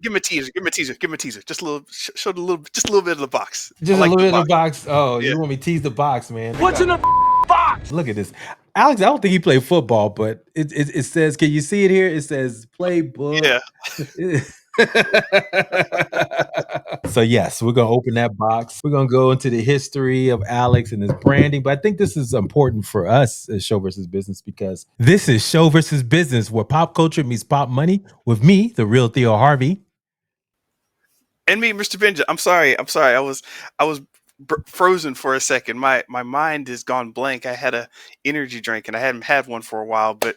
Give him a teaser. Give him a teaser. Give him a teaser. Just a little. Show just a little bit of the box. I Just a like little the bit of the box. box. Oh, Yeah. you want me to tease the box, man? What's in the box? Look at this. Alex, I don't think he played football, but it says, can you see it here? It says Playbook. Yeah. So yes, we're gonna open that box. We're gonna go into the history of Alex and his branding. But I think this is important for us as Show versus Business because this is Show versus Business, where pop culture meets pop money with me, the real Theo Harvey. And me, Mr. Benja. I'm sorry. I was frozen for a second. My mind has gone blank. I had a energy drink and I hadn't had one for a while, but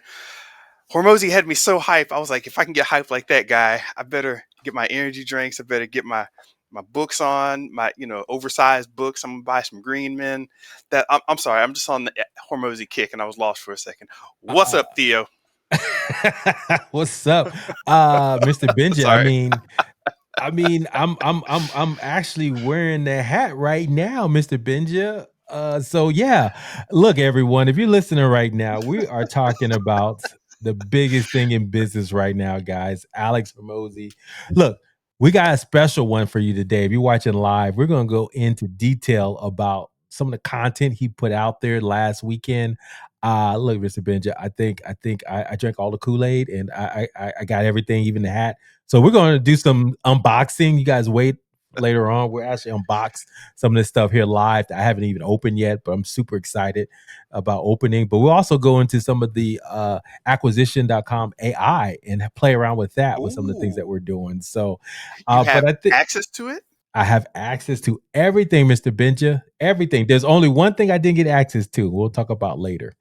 Hormozi had me so hype. I was like, if I can get hyped like that guy, I better get my energy drinks. I better get my books on, my oversized books. I'm gonna buy some Green Men. I'm sorry, I'm just on the Hormozi kick, and I was lost for a second. What's up, Theo? What's up, Mr. Benja? Sorry. I'm actually wearing the hat right now, Mr. Benja. So yeah, look, everyone, if you're listening right now, we are talking about the biggest thing in business right now, guys. Alex Hormozi. Look, we got a special one for you today. If you're watching live, we're gonna go into detail about some of the content he put out there last weekend. Look, Mr. Benja, I drank all the Kool-Aid and I got everything, even the hat. So we're going to do some unboxing. You guys wait later on. We're actually unbox some of this stuff here live that I haven't even opened yet, but I'm super excited about opening. But we'll also go into some of the acquisition.com AI and play around with that with some of the things that Ooh, we're doing. So, you but have I think access to it, I have access to everything, Mr. Benja. Everything. There's only one thing I didn't get access to. We'll talk about later.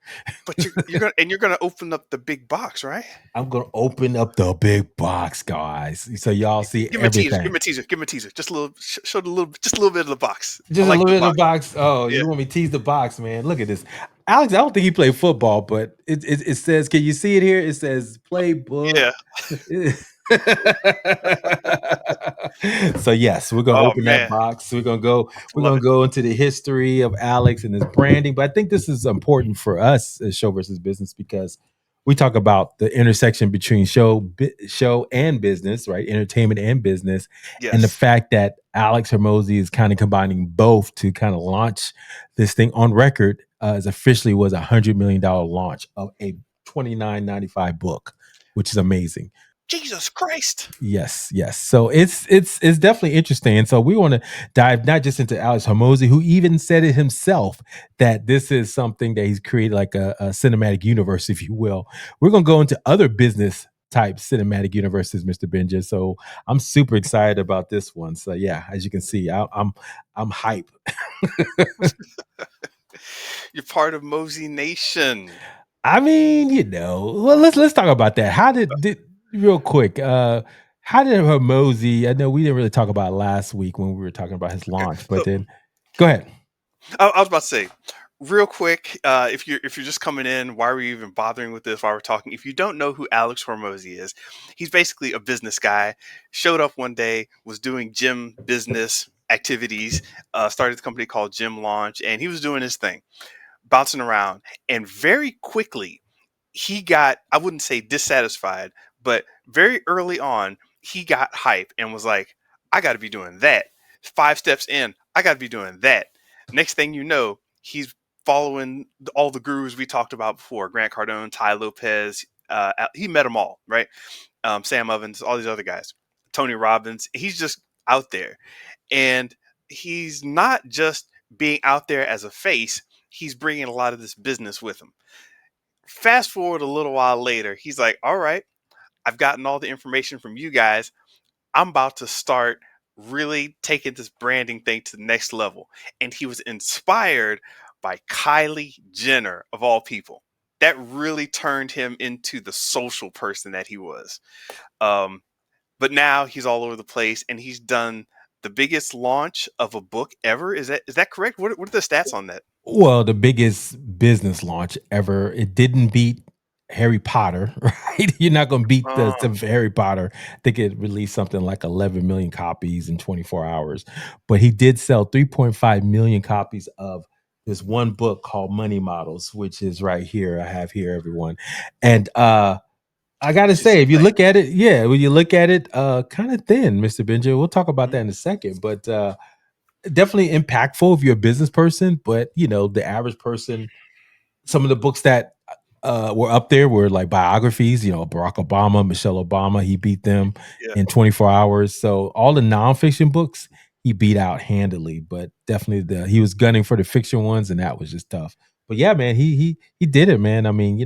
but you're gonna open up the big box, right? I'm gonna open up the big box, guys, so y'all see Give him a teaser. Give everything. him a teaser. Give him a teaser. Just a little. Show just a little bit of the box. I Just a like little the bit of the box. box. Oh, Yeah. you want me to tease the box, man? Look at this. Alex, I don't think he played football, but it says, can you see it here? It says Playbook. Yeah. So yes, we're gonna Oh open that man, box. We're love gonna it. go into the history of Alex and his branding. But I think this is important for us as Show versus Business because we talk about the intersection between show and business, right? Entertainment and business, and the Yes. fact that Alex Hormozi is kind of combining both to kind of launch this thing on record. As officially was $100 million launch of a 29.95 book, which is amazing. Jesus Christ. Yes, yes. So it's definitely interesting, and so we want to dive not just into Alex Hormozi, who even said it himself that this is something that he's created, like a cinematic universe, if you will. We're gonna go into other business type cinematic universes, Mr. Benja. So I'm super excited about this one. So yeah, as you can see, I'm hype. You're part of Mosey Nation. I mean, well, let's talk about that. How did real quick? How did Hormozi? I know we didn't really talk about it last week when we were talking about his Okay. launch, but So then go ahead. I was about to say, real quick, if you're just coming in, why are we even bothering with this? Why we're talking? If you don't know who Alex Hormozi is, he's basically a business guy. Showed up one day, was doing gym business activities, started a company called Gym Launch, and he was doing his thing, bouncing around, and very quickly he got, I wouldn't say dissatisfied, but very early on, he got hype and was like, I got to be doing that. 5 steps in, I got to be doing that. Next thing you know, he's following all the gurus we talked about before: Grant Cardone, Ty Lopez. He met them all, right? Sam Ovens, all these other guys, Tony Robbins. He's just out there. And he's not just being out there as a face, he's bringing a lot of this business with him. Fast forward a little while later, he's like, all right, I've gotten all the information from you guys. I'm about to start really taking this branding thing to the next level. And he was inspired by Kylie Jenner, of all people. That really turned him into the social person that he was. Um, but now he's all over the place and he's done the biggest launch of a book ever. Is that correct? What are the stats on that? Well, the biggest business launch ever. It didn't beat Harry Potter, right? You're not going to beat the Harry Potter. I think it released something like 11 million copies in 24 hours, but he did sell 3.5 million copies of this one book called Money Models, which is right here. I have here, everyone, and I gotta She's say, if you insane. look at it, yeah, when you look at it, kind of thin, Mr. Benja. We'll talk about Mhm. that in a second, but definitely impactful if you're a business person. But the average person, some of the books that were up there were like biographies. Barack Obama, Michelle Obama. He beat them Yeah. in 24 hours. So all the nonfiction books he beat out handily. But definitely he was gunning for the fiction ones, and that was just tough. But yeah, man, he did it, man. I mean,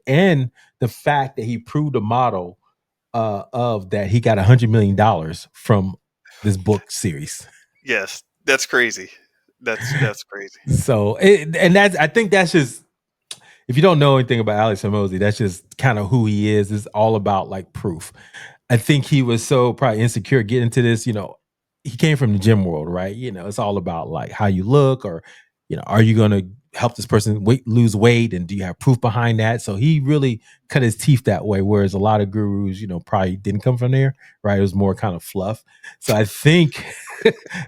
and the fact that he proved a model of that he got $100 million from this book series. Yes. That's crazy. That's crazy. So, and that's I think that's just if you don't know anything about Alex Hormozi, that's just kind of who he is. It's all about like proof. I think he was so probably insecure getting into this. He came from the gym world, right? It's all about like how you look, or are you going to help this person lose weight, and do you have proof behind that? So he really cut his teeth that way. Whereas a lot of gurus, probably didn't come from there, right? It was more kind of fluff. So I think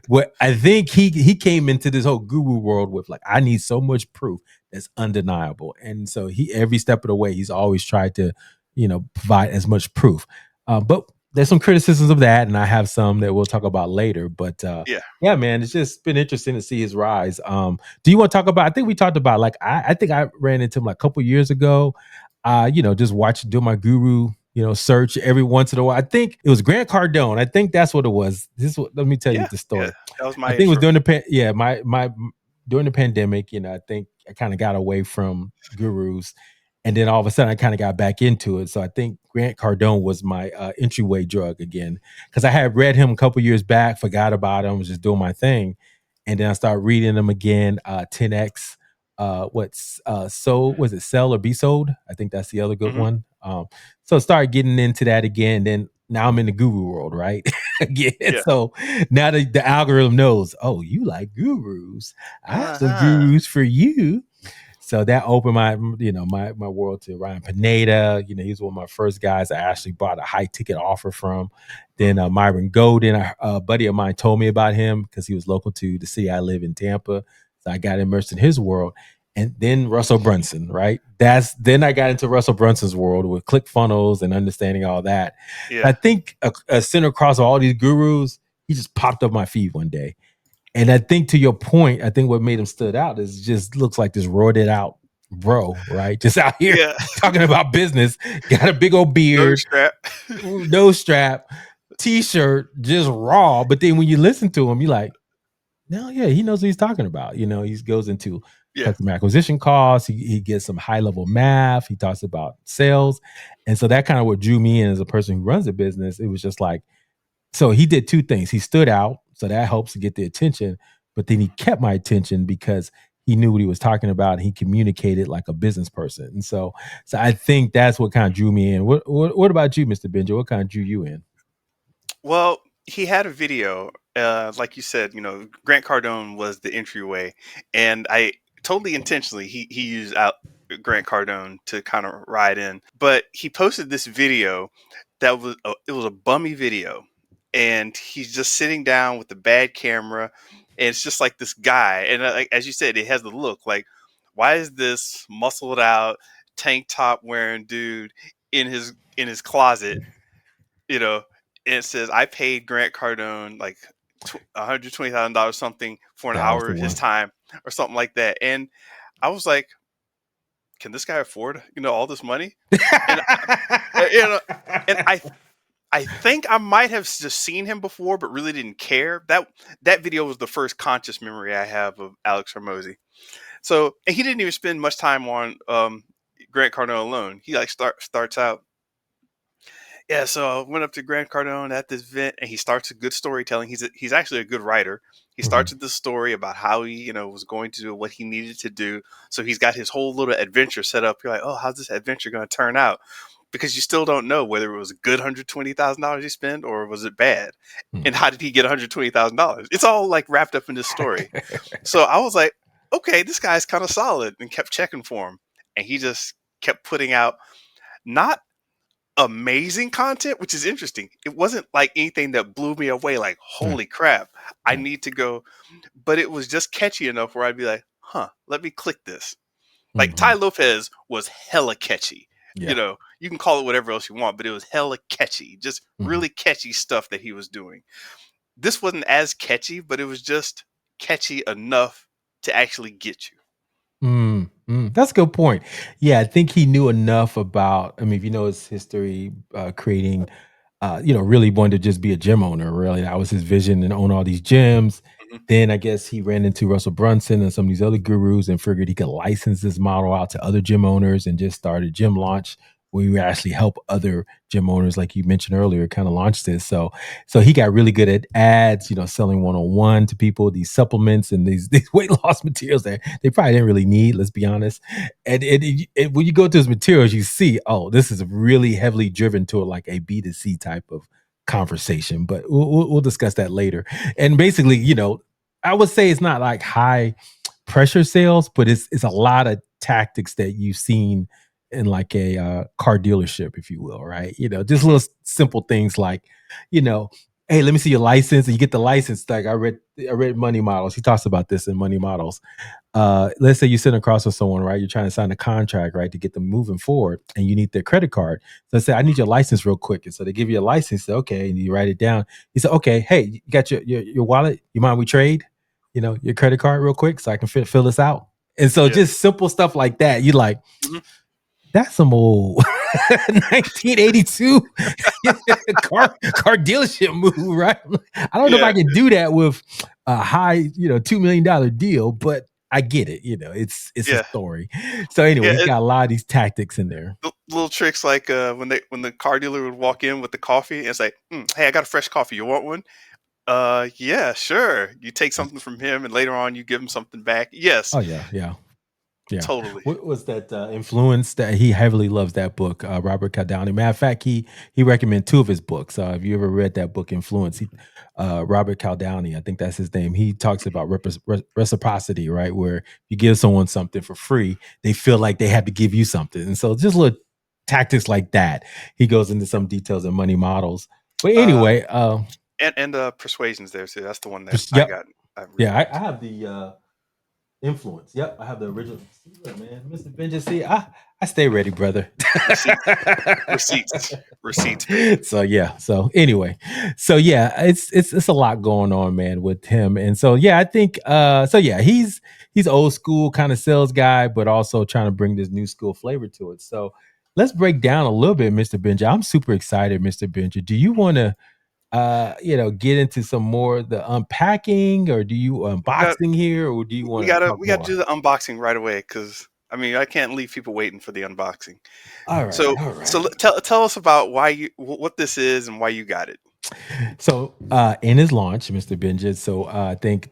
what I think he came into this whole guru world with like, I need so much proof that's undeniable, and so he every step of the way he's always tried to provide as much proof. But there's some criticisms of that, and I have some that we'll talk about later. But Yeah. yeah, man, it's just been interesting to see his rise. Do you want to talk about? I think we talked about like I think I ran into him like a couple years ago. Just do my guru, search every once in a while. I think it was Grant Cardone. I think that's what it was. Let me tell you Yeah. the Yeah. story. That was I my think it was intro. during my during the pandemic. I think I kind of got away from gurus, and then all of a sudden I kind of got back into it. So I think Grant Cardone was my entryway drug again, because I had read him a couple years back, forgot about him, was just doing my thing, and then I started reading him again. 10x, what's so was it Sell or Be Sold? I think that's the other good Hmm. one. So I started getting into that again. And then now I'm in the guru world, right? Again. Yeah. So now the algorithm knows, oh, you like gurus. I have some Uh-huh. gurus for you. So that opened my world to Ryan Pineda. He's one of my first guys I actually bought a high ticket offer from. Then Hmm. Myron Golden, a buddy of mine, told me about him because he was local to the city I live in, Tampa. So I got immersed in his world. And then Russell Brunson, right? Then I got into Russell Brunson's world with ClickFunnels and understanding all that. I Yeah. think a center across all these gurus, he just popped up my feed one day. And I think to your point, I think what made him stood out is just looks like this roided out bro, right? Just out here Yeah. talking about business, got a big old No beard, strap. no strap, t-shirt, just raw. But then when you listen to him, you're like, no, yeah, he knows what he's talking about. He goes into Yeah. customer acquisition costs. He gets some high level math. He talks about sales. And so that kind of what drew me in as a person who runs a business. It was just like, so he did two things. He stood out, so that helps to get the attention, but then he kept my attention because he knew what he was talking about and he communicated like a business person. And so I think that's what kind of drew me in. What about you, Mr. Benja? What kind of drew you in? Well, he had a video, like you said, Grant Cardone was the entryway, and I totally intentionally he used out Grant Cardone to kind of ride in, but he posted this video that it was a bummy video, and he's just sitting down with a bad camera, and it's just like this guy, and like, as you said, it has the look like, why is this muscled out tank top wearing dude in his closet, you know, and it says I paid Grant Cardone like $120,000 something for an That was hour the of his one. time or something like that. And I was like, can this guy afford all this money? And uh, you know, and I think I might have just seen him before, but really didn't care. That video was the first conscious memory I have of Alex Hormozi. So, and he didn't even spend much time on Grant Cardone alone. He like starts out, yeah, so I went up to Grant Cardone at this event, and he starts a good storytelling. He's actually a good writer. He starts Mhm. with this story about how he was going to do what he needed to do. So he's got his whole little adventure set up. You're like, oh, how's this adventure going to turn out? Because you still don't know whether it was a good $120,000 he spent or was it bad, and Mhm. how did he get $120,000? It's all like wrapped up in this story. So I was like, okay, this guy's kind of solid, and kept checking for him, and he just kept putting out not amazing content, which is interesting. It wasn't like anything that blew me away, like, Mm, holy crap, I mm, need to go. But it was just catchy enough where I'd be like, huh, let me click this. Like Ty mhm. Lopez was hella catchy. Yeah. you can call it whatever else you want, but it was hella catchy, just Mhm. really catchy stuff that he was doing. This wasn't as catchy, but it was just catchy enough to actually get you. That's a good point. Yeah, I think he knew enough about. I mean, if you know his history, creating, really wanted to just be a gym owner. Really, that was his vision, and own all these gyms. Mhm, Then I guess he ran into Russell Brunson and some of these other gurus, and figured he could license this model out to other gym owners, and just started Gym Launch, where we would actually help other gym owners, like you mentioned earlier, kind of launch this. So he got really good at ads, selling one on one to people, these supplements and these weight loss materials that they probably didn't really need. Let's be honest. And when you go to his materials, you see, oh, this is really heavily driven to like a B2C type of conversation. But we'll discuss that later. And basically, I would say it's not like high pressure sales, but it's a lot of tactics that you've seen in like a car dealership, if you will, right? Just mhm, little simple things like, you know, hey, let me see your license, and you get the license. Like I read Money Models. He talks about this in Money Models. Let's say you're sitting across with someone, right? You're trying to sign a contract, right, to get them moving forward, and you need their credit card. So say, I need your license real quick. And so they give you a license. Say, okay, and you write it down. You say, okay, hey, you got your wallet? You mind we trade? Your credit card real quick so I can fill this out. And so yeah, just simple stuff like that. You like, mhm, that's some old 1982 car dealership move, right? I don't know if I yeah, can do that with a high, $2 million deal, but I get it. It's a yeah, story. So anyway, yeah. he's got a lot of these tactics in there. Little tricks like when the car dealer would walk in with the coffee and say, "Hey, I got a fresh coffee. You want one?" Yeah, sure. You take something from him, and later on you give him something back. Yes, Oh yeah, yeah. Yeah. totally. What was that influence that he heavily loves that book, Robert Caldani? Matter of fact, he recommended two of his books. If you ever read that book, Influence, Robert Caldani, I think that's his name. He talks about reciprocity, right? Where you give someone something for free, they feel like they have to give you something. And so just little tactics like that. He goes into some details in Money Models. But Uh, anyway, and Persuasion's there too. That's the one that just, I yep. got. I Yeah, really I liked. have the Influence. Yep, I have the original. See, look, man, Mr. Benja. See, I stay ready, brother. Receipts, receipts, receipts, baby. So yeah. So anyway, so yeah, it's a lot going on, man, with him, and so yeah, I think so yeah, he's old school kind of sales guy, but also trying to bring this new school flavor to it. So let's break down a little bit, Mr. Benja. I'm super excited, Mr. Benja. Do you want to get into some more of the unpacking, or do you We got unboxing here, or do you want to talk we gotta more? do the unboxing right away because I mean I can't leave people waiting for the unboxing. All right, So all right. tell us about why what this is and why you got it. So in his launch, Mr. Benja, so I think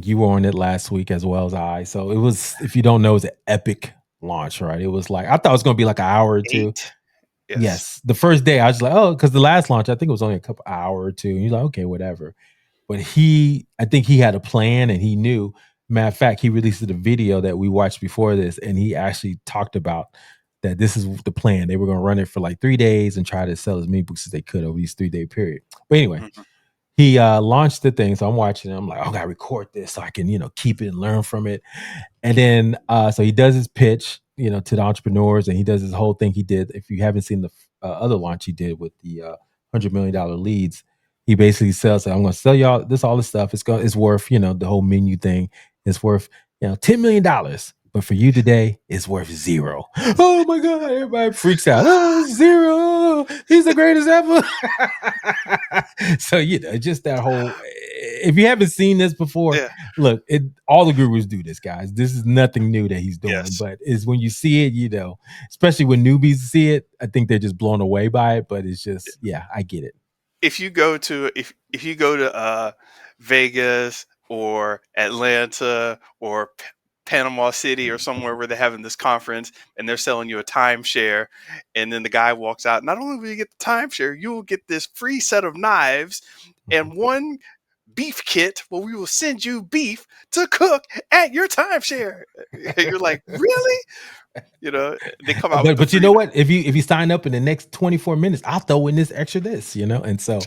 you were on it last week as well as I. So it was, if you don't know, it's an epic launch, right? It was like, I thought it was gonna be like an hour or two. 8? Yes. Yes. The first day I was like, oh, because the last launch, I think it was only a couple hour or two. And he's like, okay, whatever. But I think he had a plan and he knew. Matter of fact, he released a video that we watched before this, and he actually talked about that this is the plan. They were going to run it for like 3 days and try to sell as many books as they could over these 3-day period. But anyway, Mhm. he launched the thing. So I'm watching it. I'm like, oh, I gotta record this so I can, keep it and learn from it. And then so he does his pitch, to the entrepreneurs, and he does his whole thing he did. If you haven't seen the other launch he did with the $100 million leads, he basically sells, I'm gonna sell y'all all this stuff. It's worth, the whole menu thing is worth, $10 million. But for you today, it's worth zero. Oh my God, everybody freaks out. Oh, zero. He's the greatest ever. So, just that whole, if you haven't seen this before, Yeah. look, all the gurus do this, guys. This is nothing new that he's doing, Yes. but is when you see it, especially when newbies see it, I think they're just blown away by it. But it's just, yeah, I get it. If you go to if you go to Vegas or Atlanta or Panama City or somewhere where they're having this conference and they're selling you a timeshare, and then the guy walks out, not only will you get the timeshare, you will get this free set of knives Mhm. and one beef kit where we will send you beef to cook at your timeshare. You're like, really? They come out with But the but you free. know what? If you sign up in the next 24 minutes, I'll throw in this extra this. And so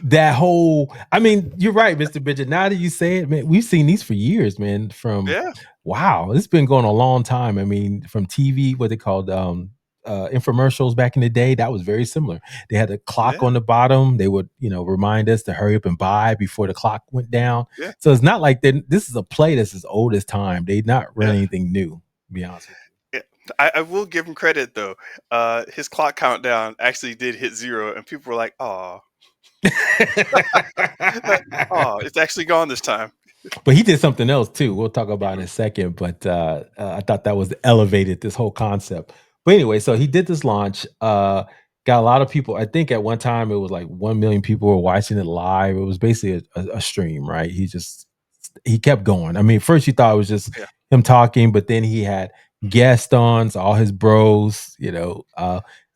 that whole, I mean, you're right, Mr. Bridget. Now that you say it, man, we've seen these for years, man. From Yeah. wow, it's been going a long time. I mean, from TV, what they called infomercials back in the day, that was very similar. They had a clock Yeah, on the bottom. They would, remind us to hurry up and buy before the clock went down. yeah, So it's not like this is a play that's as old as time. They not run yeah. anything new, to be honest with Yeah. I will give him credit though. His clock countdown actually did hit 0, and people were like, "Oh, you. like, oh, it's actually gone this time." But he did something else too. We'll talk about in Mhm. a second. But I thought that was elevated this whole concept. But anyway, so he did this launch. Got a lot of people. I think at one time it was like 1 million people were watching it live. It was basically a stream, right? He kept going. I mean, first you thought it was just Yeah, him talking, but then he had guest ons, all his bros.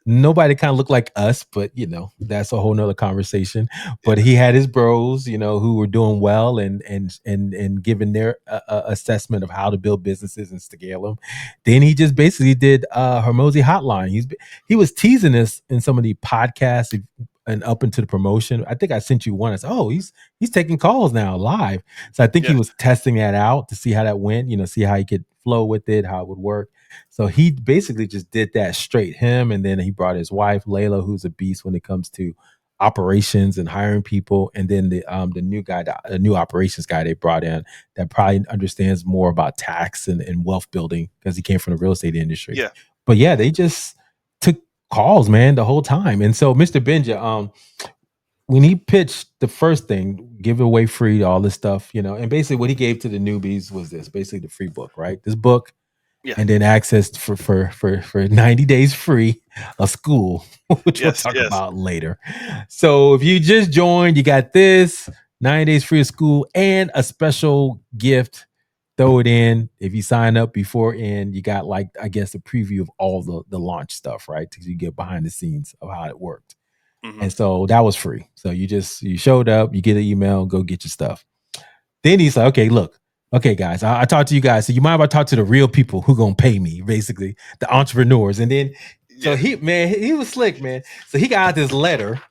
Nobody kind of looked like us, but that's a whole nother conversation. But yeah, he had his bros, who were doing well and giving their assessment of how to build businesses and scale them. Then he just basically did Hormozi Hotline. He was teasing us in some of the podcasts and up into the promotion. I think I sent you one. I said, "Oh, he's taking calls now live." So I think he yeah, was testing that out to see how that went. See how he could flow with it, how it would work. So he basically just did that straight him, and then he brought his wife Layla, who's a beast when it comes to operations and hiring people, and then the new guy, the new operations guy they brought in that probably understands more about tax and wealth building because he came from the real estate industry. yeah, But yeah, they just took calls, man, the whole time. And so Mr. Benja, when he pitched the first thing, give it away free, all this stuff, and basically what he gave to the newbies was this, basically the free book, right? This book, yeah. and then access for 90 days free of school, which we'll Yes, talk yes. about later. So if you just joined, you got this 90 days free of school and a special gift. Throw it in. If you sign up before end, you got like I guess a preview of all the launch stuff, right? Because you get behind the scenes of how it worked. Hmm. And so that was free. So you showed up, you get an email, go get your stuff. Then he's like, okay, look, okay, guys, I talked to you guys. So you mind if I talk to the real people who gonna pay me, basically, the entrepreneurs. And then so Yeah, he was slick, man. So he got out this letter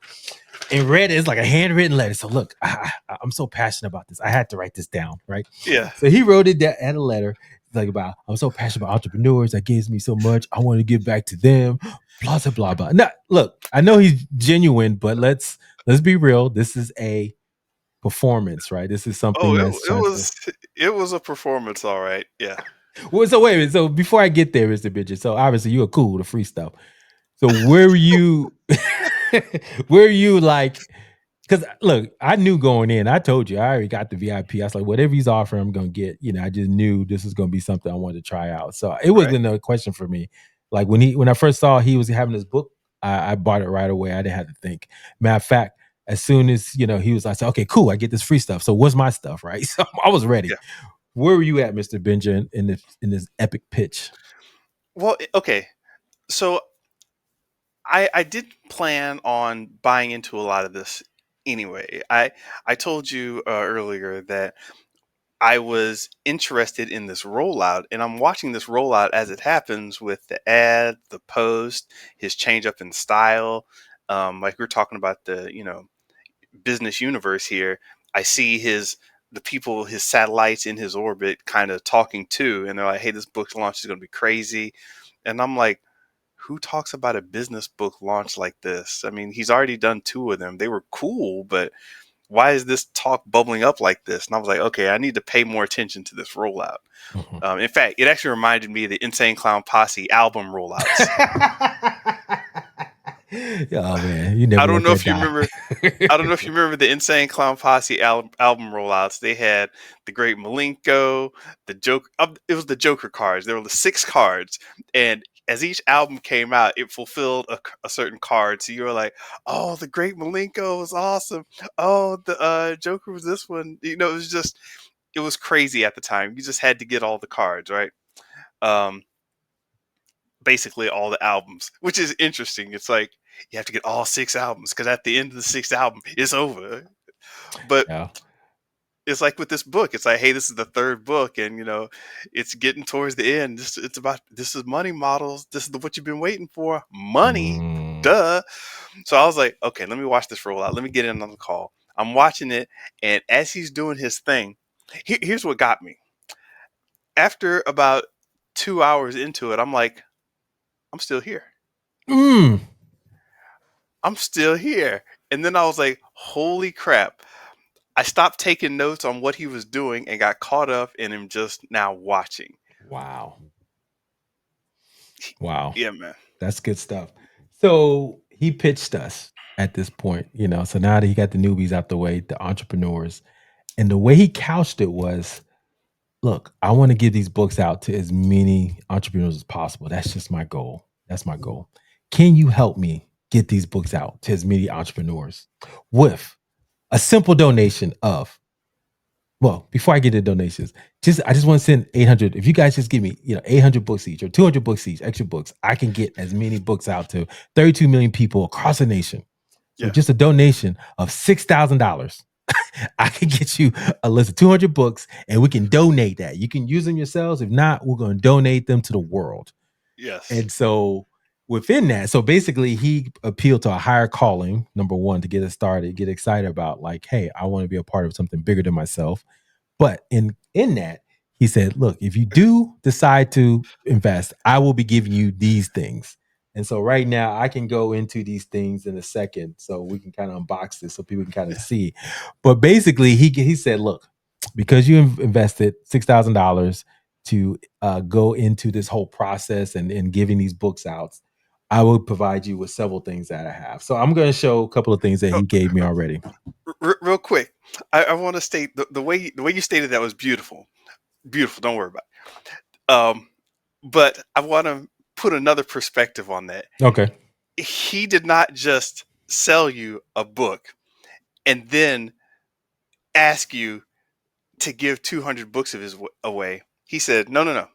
and read it. It's like a handwritten letter. So look, I'm so passionate about this. I had to write this down, right? yeah. So he wrote it down at a letter. Like about, I'm so passionate about entrepreneurs. That gives me so much. I want to give back to them. Blah blah blah blah. Now, look, I know he's genuine, but let's be real. This is a performance, right? This is Oh, something that's trying to. it was a performance, all right. Yeah, Well, so wait a minute. So before I get there, Mr. Bridget, so obviously you are cool with the free stuff. So where were you? Where are you like? Because look, I knew going in. I told you I already got the VIP. I was like, whatever he's offering, I'm gonna get. I just knew this was gonna be something I wanted to try out. So it right. wasn't a question for me. Like when I first saw he was having his book, I bought it right away. I didn't have to think. Matter of fact, as soon as he was, I said, okay, cool. I get this free stuff. So what's my stuff, right? So I was ready. Yeah. Where were you at, Mr. Benja, in this epic pitch? Well, okay. So I did plan on buying into a lot of this anyway. I told you earlier that I was interested in this rollout, and I'm watching this rollout as it happens with the ad, the post, his change up in style. Like we're talking about the business universe here. I see the people, his satellites in his orbit, kind of talking too, and they're like, "Hey, this book launch is going to be crazy," and I'm like, who talks about a business book launch like this? I mean, he's already done two of them. They were cool, but why is this talk bubbling up like this? And I was like, okay, I need to pay more attention to this rollout. Mhm. In fact, it actually reminded me of the Insane Clown Posse album rollouts. Oh man, you I never don't let know that if you die. remember. I don't know if you remember the Insane Clown Posse album rollouts. They had the Great Malenko, the Joker. It was the Joker cards. There were the 6 cards, and as each album came out, it fulfilled a certain card. So you were like, "Oh, the Great Malenko was awesome. Oh, the Joker was this one." It was crazy at the time. You just had to get all the cards, right? Um, Basically all the albums, which is interesting. It's like you have to get all 6 albums because at the end of the 6th album, it's over. But Yeah. it's like with this book, it's like, hey, this is the 3rd book, and it's getting towards the end. It's about this is money models. This is what you've been waiting for, money. Mm. Duh. So I was like, okay, let me watch this roll out. Let me get in on the call. I'm watching it, and as he's doing his thing, here's what got me. After about 2 hours into it, I'm like, I'm still here. Mm. I'm still here. And then I was like, holy crap. I stopped taking notes on what he was doing and got caught up in him just now watching. Wow. Wow. Yeah, man. That's good stuff. So he pitched us at this point, So now that he got the newbies out the way, the entrepreneurs, and the way he couched it was, look, I want to give these books out to as many entrepreneurs as possible. That's just my goal. That's my goal. Can you help me get these books out to as many entrepreneurs with a simple donation of, well, before I get to donations, I just want to send 800. If you guys just give me, 800 books each or 200 books each, extra books, I can get as many books out to 32 million people across the nation. So Yeah. just a donation of $6,000. I can get you a list of 200 books and we can donate that. You can use them yourselves. If not, we're going to donate them to the world. Yes. And so within that, so basically he appealed to a higher calling, number one, to get us started, get excited about like, hey, I want to be a part of something bigger than myself. But in that, he said, look, if you do decide to invest, I will be giving you these things. And so right now I can go into these things in a second so we can kind of unbox this so people can kind of see. But basically he said, look, because you invested $6,000 to go into this whole process and giving these books out, I will provide you with several things that I have. So I'm going to show a couple of things that Oh, he gave me already. real quick, I want to state the way you stated that was beautiful. Beautiful. Don't worry about it. But I want to put another perspective on that. Okay. He did not just sell you a book and then ask you to give 200 books of his away. He said, no, no, no.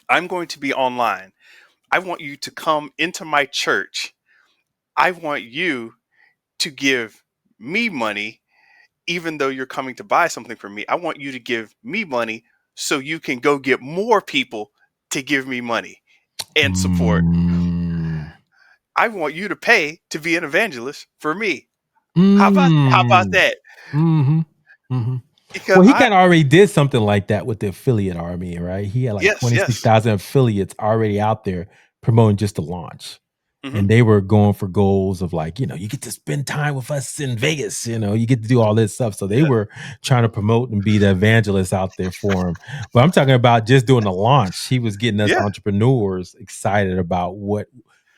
I'm going to be online. I want you to come into my church. I want you to give me money, even though you're coming to buy something from me. I want you to give me money so you can go get more people to give me money and support. Mm. I want you to pay to be an evangelist for me. How about Mm. that? Mhm. Mhm. Because Well, he I kinda already did something like that with the affiliate army, right? He had, like, yes, yes. 26,000 affiliates already out there promoting just the launch. Hmm. And they were going for goals of like, you get to spend time with us in Vegas, you get to do all this stuff. So they Yeah, were trying to promote and be the evangelist out there for him. But I'm talking about just doing the launch. He was getting us yeah, entrepreneurs excited about what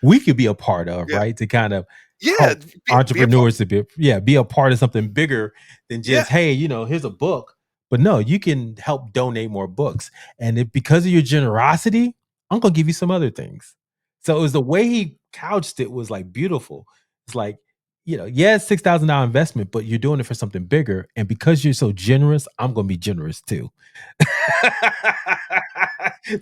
we could be a part of, yeah, right? To kind of yeah. help Be a part. entrepreneurs to be a part of something bigger than Yeah, just, hey, here's a book. But no, you can help donate more books. And if because of your generosity, I'm gonna give you some other things. So it was the way he couched it was like beautiful. It's like, yeah, it's $6,000 investment, but you're doing it for something bigger. And because you're so generous, I'm gonna be generous too.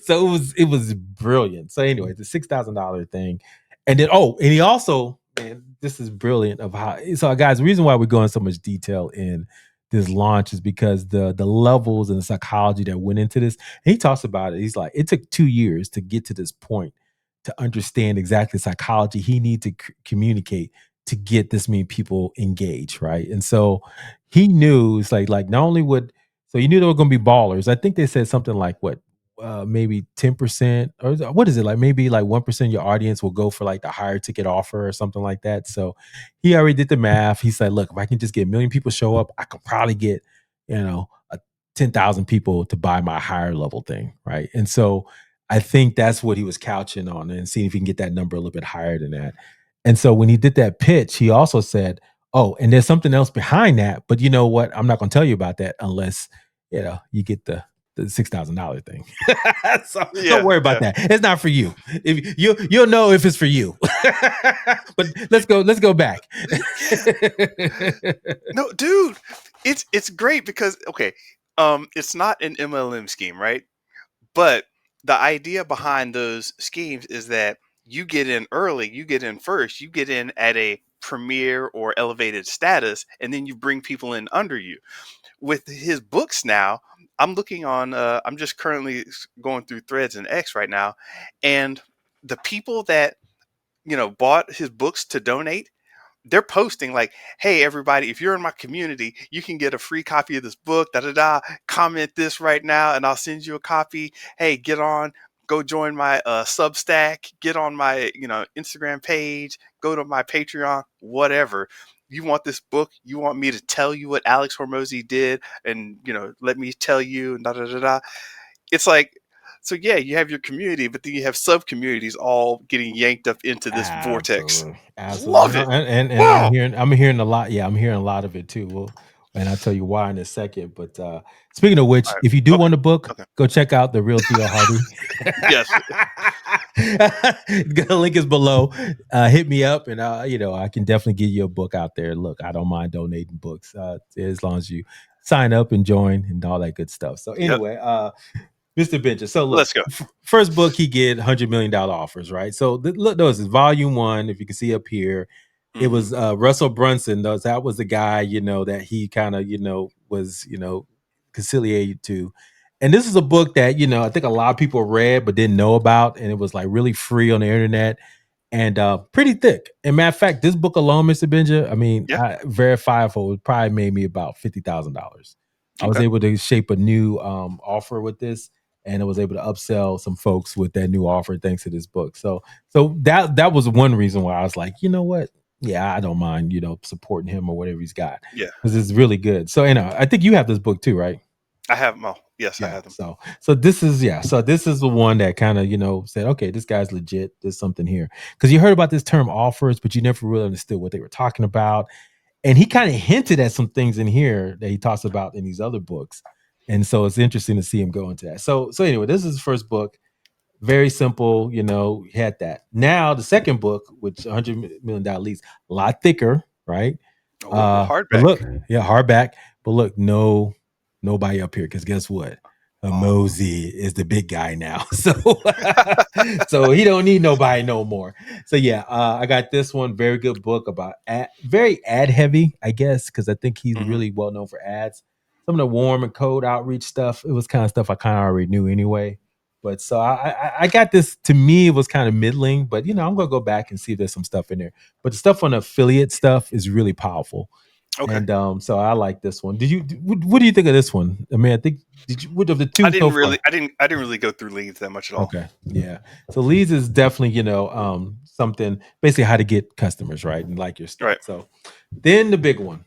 So it was brilliant. So anyway, the $6,000 thing. And then and he also, man, this is brilliant of how so guys, the reason why we're going so much detail in this launch is because the levels and the psychology that went into this. And he talks about it. He's like, it took 2 years to get to this point to understand exactly the psychology he need to communicate to get this many people engaged, right? And so he knew it's like not only would so you knew there were going to be ballers. I think they said something like what maybe 10% or what is it like maybe like 1% of your audience will go for like the higher ticket offer or something like that. So he already did the math. He said, look, if I can just get 1 million people show up, I could probably get, a 10,000 people to buy my higher level thing, right? And so I think that's what he was couching on and seeing if he can get that number a little bit higher than that. And so when he did that pitch, he also said, oh, and there's something else behind that, but you know what? I'm not going to tell you about that unless, you get the $6,000 thing. So don't yeah, worry about yeah, that. It's not for you. If you'll know if it's for you. But let's go back. yeah. No, dude, it's great because okay, it's not an MLM scheme, right? But the idea behind those schemes is that you get in early, you get in first, you get in at a premier or elevated status, and then you bring people in under you. With his books now, I'm looking on. I'm just currently going through Threads and X right now, and the people that bought his books to donate, they're posting like, "Hey, everybody! If you're in my community, you can get a free copy of this book. Da da da. Comment this right now, and I'll send you a copy. Hey, get on." go join my Substack, get on my Instagram page, go to my Patreon, whatever. You want this book? You want me to tell you what Alex Hormozi did, and let me tell you, da da da da. It's like, so yeah, you have your community, but then you have sub communities all getting yanked up into this vortex. Absolutely, absolutely. Love it. And Wow. I'm hearing a lot. Yeah, I'm hearing a lot of it too. Well, and I'll tell you why in a second. But speaking of which, All right. if you do Okay. want a book, Okay. go check out the real Theo Hardy. Yes. The link is below. Hit me up, and I can definitely get you a book out there. Look, I don't mind donating books as long as you sign up and join and all that good stuff. So Yep. anyway, Mr. Benja. So look, Let's go. first book he get $100 million offers, right? So look, those is volume one. If you can see up here, it Hmm. was Russell Brunson. That was the guy, that he kind of, was, conciliated to. And this is a book that, I think a lot of people read but didn't know about, and it was like really free on the internet and pretty thick. And matter of fact, this book alone, Mr. Benja, I mean, Yeah. I verifiable, it probably made me about $50,000. I was Okay. able to shape a new offer with this, and I was able to upsell some folks with that new offer thanks to this book. So that was one reason why I was like, you know what? Yeah, I don't mind, supporting him or whatever he's got Yeah. because it's really good. So, I think you have this book too, right? I have them all. Yes, I Yeah. have them. So this is So this is the one that kind of said, okay, this guy's legit. There's something here because you heard about this term offers, but you never really understood what they were talking about. And he kind of hinted at some things in here that he talks about in these other books. And so it's interesting to see him go into that. So anyway, this is his first book. Very simple, he had that. Now the second book, which $100 million leads, a lot thicker, right? Oh, But hardback. look, yeah, hardback. But look, nobody up here because guess what? Oh. Moey is the big guy now, so he don't need nobody no more. So yeah, I got this one. Very good book about very ad heavy, I guess, because I think he's Hmm. really well known for ads. Some of the warm and cold outreach stuff, it was kind of stuff I kind of already knew anyway. But so I got this. To me, it was kind of middling, but I'm gonna go back and see if there's some stuff in there. But the stuff on affiliate stuff is really powerful. Okay. And so I like this one. What do you think of this one? I mean, I think did you what of the two so far? I didn't really go through leads that much at all. Okay, yeah. So leads is definitely something basically how to get customers, right, and like your stuff. Right. So then the big one,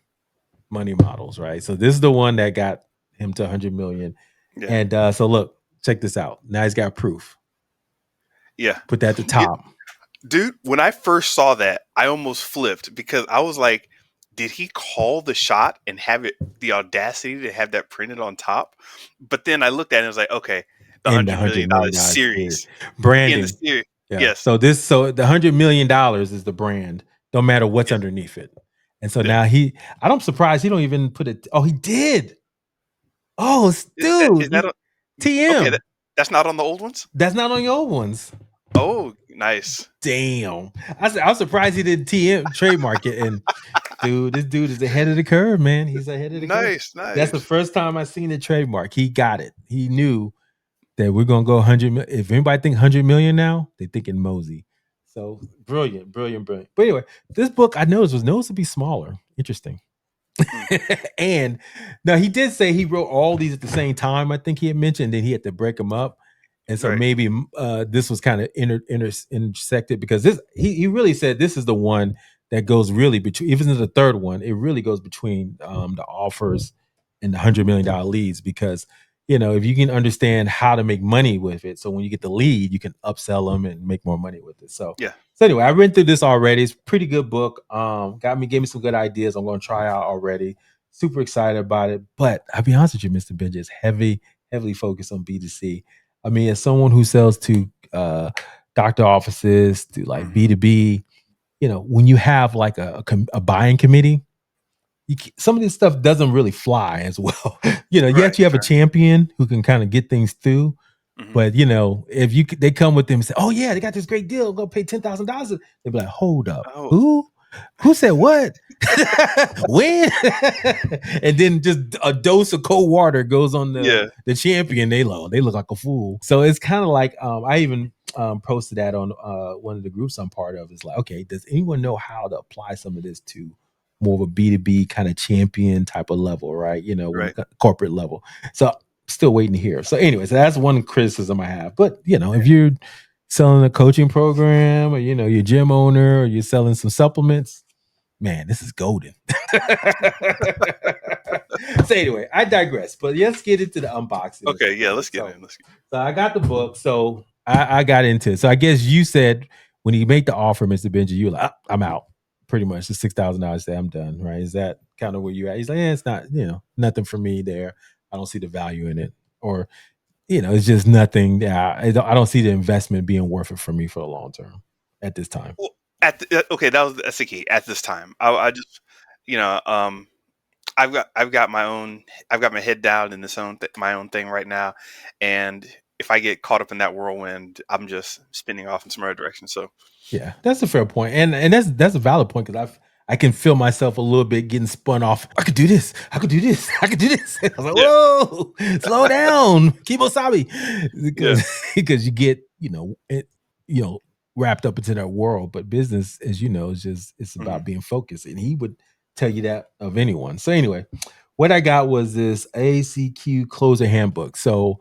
money models, right? So this is the one that got him to 100 million. Yeah. And so look, check this out. Now he's got proof. Yeah. Put that at the It, top. dude, when I first saw that, I almost flipped because I was like, did he call the shot and have it the audacity to have that printed on top? But then I looked at it and was like, okay, the In the $100 hundred million million dollar series. series in the Branding. series. Yeah. Yes. So the $100 million is the brand, no matter what's Yeah. underneath it. And so Yeah. now I'm surprised he don't even put it. Oh, he did. Oh, Is that dude, a, okay? TM. That's not on the old ones. That's not on your old ones. Oh, nice. Damn. I was surprised he didn't TM trademark it. And dude, this dude is ahead of the curve, man. He's ahead of the curve. Nice. That's the Nice. first time I seen the trademark. He got it. He knew that we're gonna go 100 million. If anybody think 100 million now, they thinking Moey. So brilliant, brilliant, brilliant. But anyway, this book I noticed was noticed to be smaller. Interesting. Mm, And now he did say he wrote all these at the same time. I think he had mentioned that he had to break them up, and so right. maybe this was kind of intersected because this he really said this is the one that goes really between. Even in the third one, it really goes between the offers and the $100 million leads because if you can understand how to make money with it, so when you get the lead, you can upsell them and make more money with it. Yeah. So anyway, I read through this already. It's a pretty good book. Gave me some good ideas. I'm going to try out already. Super excited about it. But I'll be honest with you, Mr. Benja, it's heavily focused on B2C. I mean, as someone who sells to doctor offices, to like Hmm. B2B, when you have like a buying committee, some of this stuff doesn't really fly as well. Right. Yes, you have a Right. champion who can kind of get things through, Hmm. but if they come with them and say, "Oh yeah, they got this great deal, go pay $10,000," they'd be like, "Hold up, Oh. who? Who said what? When?" And then just a dose of cold water goes on Yeah. the champion. They look like a fool. So it's kind of like I even posted that on one of the groups I'm part of. It's like, okay, does anyone know how to apply some of this to more of a B2B kind of champion type of level, right? When Right. corporate level. So still waiting to hear. So, anyways, that's one criticism I have. But if you're selling a coaching program, or you're a gym owner, or you're selling some supplements, man, this is golden. So anyway, I digress. But let's get into the unboxing and Okay, stuff yeah, like let's that. get So, in. Let's get so I got the book. So I got into it. So I guess you said when you make the offer, Mr. Benja, you were like, I'm out. Pretty much the $6,000. Say I'm done. Right? Is that kind of where you at? He's like, it's not. Nothing for me there. I don't see the value in it, or it's just nothing. Yeah, I don't see the investment being worth it for me for the long term at this time. well, okay, that's the key. At this time, I just, you know, I've got my own. I've got my head down in my own thing right now, and if I get caught up in that whirlwind, I'm just spinning off in some other direction. So Yeah, that's a fair point, and that's a valid point because I can feel myself a little bit getting spun off. I could do this. I could do this. I could do this. I was like, yeah, whoa, slow down, Kimosabi, yeah, because you get you know wrapped up into that world. But business, as you know, is just it's hmm about being focused, and he would tell you that of anyone. So anyway, what I got was this ACQ closer handbook. So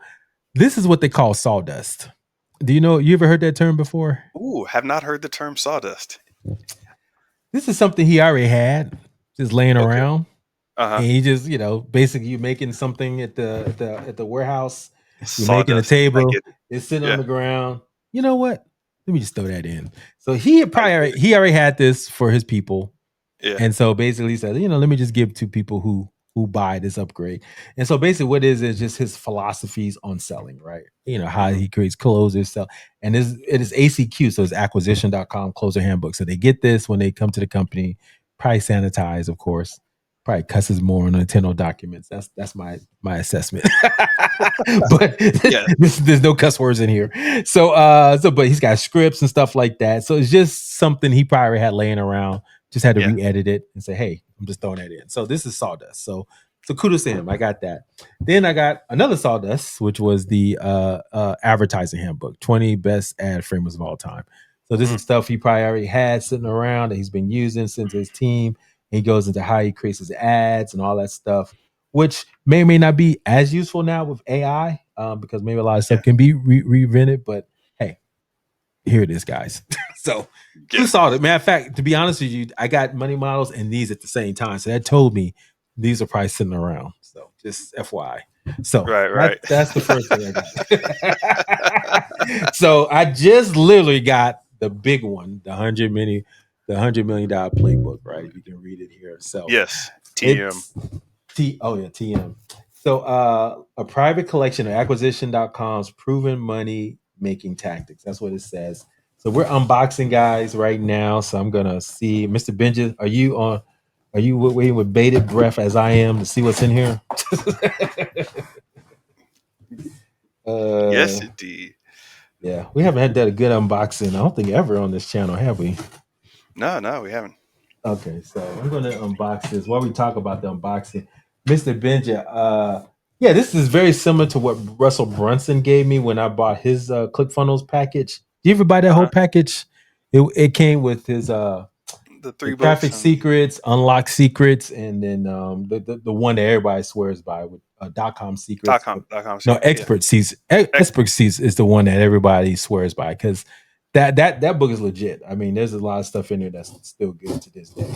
this is what they call sawdust. Do you ever heard that term before? Ooh, have not heard the term sawdust. This is something he already had just laying Okay, around, uh huh. and he just basically you making something at the warehouse. You're making a Sawdust. I table. get it. It's sitting on Yeah, the ground. You know what? Let me just throw that in. So he had I get it. he already had this for his people, Yeah. and so basically he said, let me just give to people who buy this upgrade. And so basically what it is just his philosophies on selling, right? How hmm he creates closers, sell. And it is ACQ, so it's acquisition.com closer handbook. So they get this when they come to the company, probably sanitize, of course. Probably cusses more on Nintendo documents. That's my assessment. But Yeah, there's no cuss words in here. But he's got scripts and stuff like that. So it's just something he probably had laying around, just had to yeah. re-edit it and say, hey, I'm just throwing that in. So this is Sawdust. So kudos to him. I got that. Then I got another Sawdust, which was the advertising handbook, 20 best ad framers of all time. So this Mm, is stuff he probably already had sitting around that he's been using since his team. He goes into how he creates his ads and all that stuff, which may or may not be as useful now with AI, because maybe a lot of stuff yeah, can be reinvented. But hey, here it is, guys. So who yeah. saw it? Matter of fact, to be honest with you, I got money models and these at the same time. So that told me these are probably sitting around. So just FYI. So Right, right. that's the first thing I got. So I just literally got the big one, the $100 million playbook, right? You can read it here. So Yes, TM. it's TM. So a private collection of acquisition.com's proven money making tactics. That's what it says. So we're unboxing guys right now. So I'm gonna see Mr. Benja. Are you waiting with bated breath as I am to see what's in here? Yes, uh indeed. yeah, we haven't had that a good unboxing. I don't think ever on this channel, have we? No, no, we haven't. Okay, so I'm gonna unbox this. While we talk about the unboxing, Mr. Benja, yeah, this is very similar to what Russell Brunson gave me when I bought his ClickFunnels package. Do you ever buy that whole Uh-huh. package? It came with his The the three traffic books and secrets, unlock secrets, and then the one that everybody swears by with .com secrets. But dot com no, secrets. Yeah. Ex- expert sees is the one that everybody swears by because that book is legit. I mean, there's a lot of stuff in there that's still good to this day.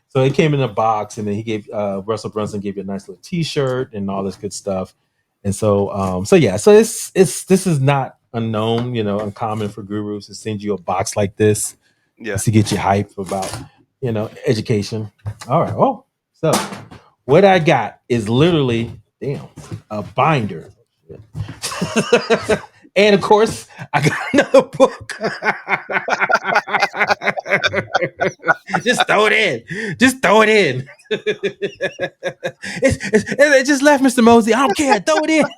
So it came in a box, and then he gave Russell Brunson gave you a nice little T-shirt and all this good stuff. And so yeah, so this is not unknown, uncommon for gurus to send you a box like this yeah. just to get you hype about education. All right. Oh, so what I got is literally a binder. And of course, I got another book. Just throw it in. Just throw it in. It just left, Mr. Mosey. I don't care. Throw it in.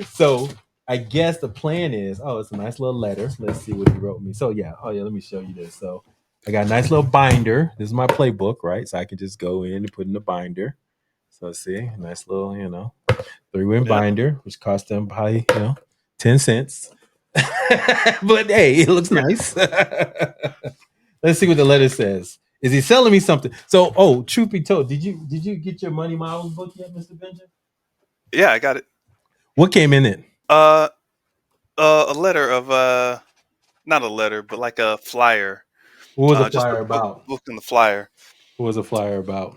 So I guess the plan is, it's a nice little letter. Let's see what he wrote me. So yeah, let me show you this. So I got a nice little binder. This is my playbook, right? So I can just go in and put in the binder. So see, nice little, 3-win Yeah. binder, which cost them probably, 10 cents. But hey, it looks Yeah. nice. Let's see what the letter says. Is he selling me something? So, oh, truth be told, did you get your money models book yet, Mr. Benja? Yeah, I got it. What came in it? Uh, a letter of not a letter, but like a flyer. What was the Just a flyer about? book in the flyer. What was the flyer about?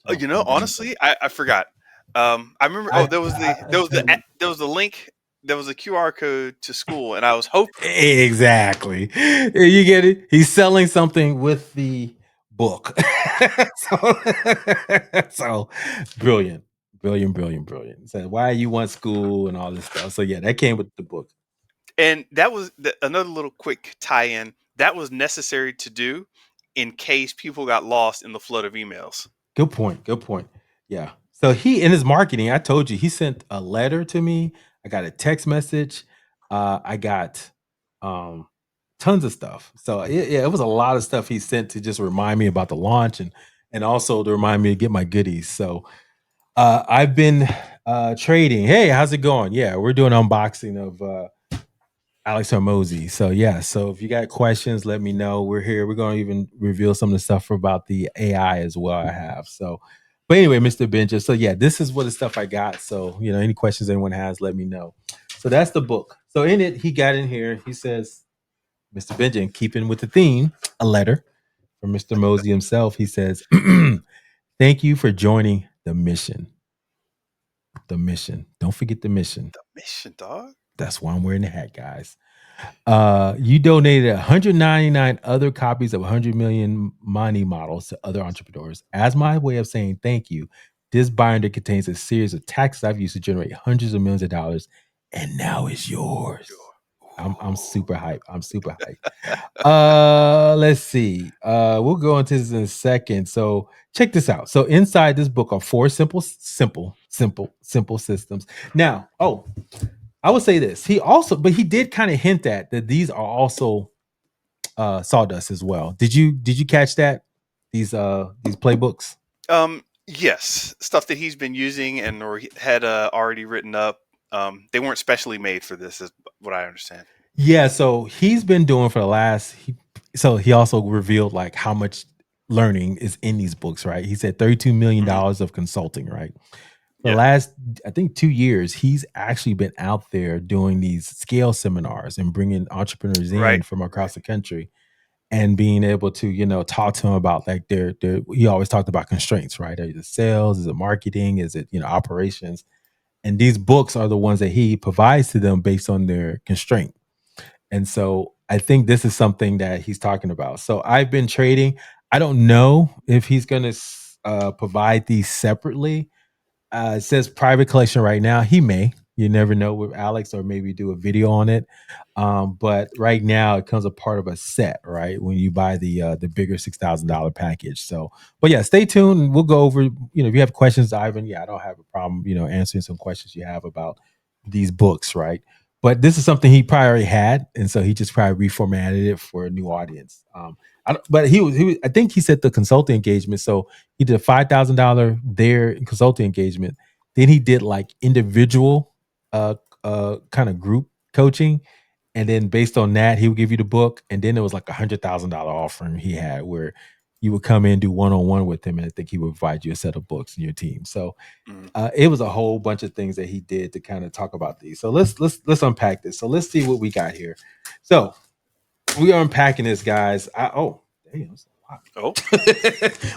Oh, You know, hold on. honestly, I forgot. I remember. Oh, there was the link. There was a QR code to school, and I was hoping. Exactly. You get it? He's selling something with the book. so, so brilliant. Brilliant, brilliant, brilliant. So why you want school and all this stuff. So yeah, that came with the book. And that was another little quick tie-in that was necessary to do in case people got lost in the flood of emails. Good point. Good point. Yeah. So he in his marketing, I told you he sent a letter to me. I got a text message. I got um tons of stuff. So yeah, it was a lot of stuff he sent to just remind me about the launch and also to remind me to get my goodies. So I've been trading. Hey, how's it going? Yeah, we're doing unboxing of Alex Hormozi. So yeah, so if you got questions, let me know. We're here. We're going to even reveal some of the stuff about the AI as well. I have so. But anyway, Mr. Benja. So yeah, this is what the stuff I got. So any questions anyone has, let me know. So that's the book. So in it, he got in here. He says, Mr. Benja, keeping with the theme, a letter from Mr. Mosey himself. He says, "Thank you for joining the mission. The mission. Don't forget the mission. The mission, dog. That's why I'm wearing the hat, guys. You donated 199 other copies of 100 million money models to other entrepreneurs. As my way of saying thank you, this binder contains a series of taxes I've used to generate hundreds of millions of dollars, and now it's yours." I'm super hype. I'm super hype. Let's see. We'll go into this in a second. So check this out. So inside this book are four simple systems. Now, I would say this. But he did kind of hint at that these are also Sawdust as well. Did you catch that? These playbooks? Yes, stuff that he's been using and or he had already written up. They weren't specially made for this, is what I understand. Yeah, so he's been doing for the last so he also revealed like how much learning is in these books, right? He said $32 million Hmm. of consulting, right? The Yeah. last, I think, 2 years, he's actually been out there doing these scale seminars and bringing entrepreneurs in Right. from across the country and being able to, talk to them about like their he always talked about constraints, right? Is it sales? Is it marketing? Is it, operations? And these books are the ones that he provides to them based on their constraint. And so I think this is something that he's talking about. So I've been trading. I don't know if he's going to provide these separately. It says private collection right now. He may. You never know with Alex, or maybe do a video on it. But right now, it comes a part of a set, right? When you buy the bigger $6,000 package. So, but yeah, stay tuned. We'll go over. If you have questions, Ivan. Yeah, I don't have a problem. Answering some questions you have about these books, right? But this is something he probably already had, and so he just probably reformatted it for a new audience. But he was. I think he said the consulting engagement. So he did a $5,000 there consulting engagement. Then he did like individual, kind of group coaching, and then based on that, he would give you the book. And then there was like $100,000 offering he had where you would come in do one on one with him, and I think he would provide you a set of books in your team. So Mhm. it was a whole bunch of things that he did to kind of talk about these. So let's unpack this. So let's see what we got here. So we are unpacking this, guys. Damn, that's a lot. Oh,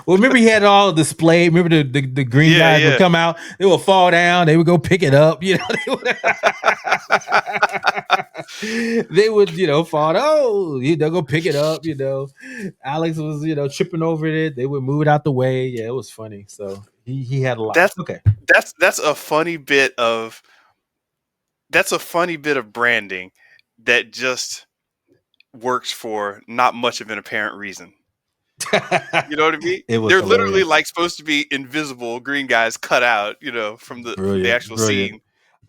Well, remember he had it all displayed. Remember the green yeah, guys would yeah. come out, they would fall down, they would go pick it up, they would, fall. Oh, they'll go pick it up. Alex was, tripping over it. They would move it out the way. Yeah, it was funny. So he had a lot. That's Okay. that's a funny bit of branding that just works for not much of an apparent reason. You know what I mean? It was They're literally hilarious. like supposed to be invisible green guys cut out, from the Brilliant, actual brilliant. scene.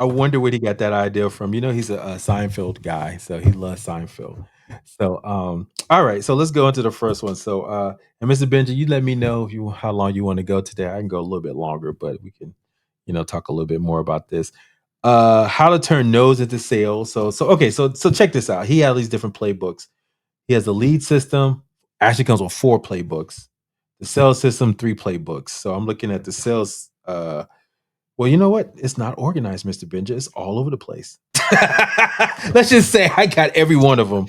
I wonder where he got that idea from. He's a Seinfeld guy, so he loves Seinfeld. So, all right. So let's go into the first one. So, and Mr. Benji, you let me know if you how long you want to go today. I can go a little bit longer, but we can, talk a little bit more about this. How to turn no's into sales. So okay. So check this out. He had these different playbooks. He has a lead system, Actually comes with 4 playbooks. The sales system, 3 playbooks. So I'm looking at the sales. Well, you know what? It's not organized, Mr. Benja. It's all over the place. Let's just say I got every one of them.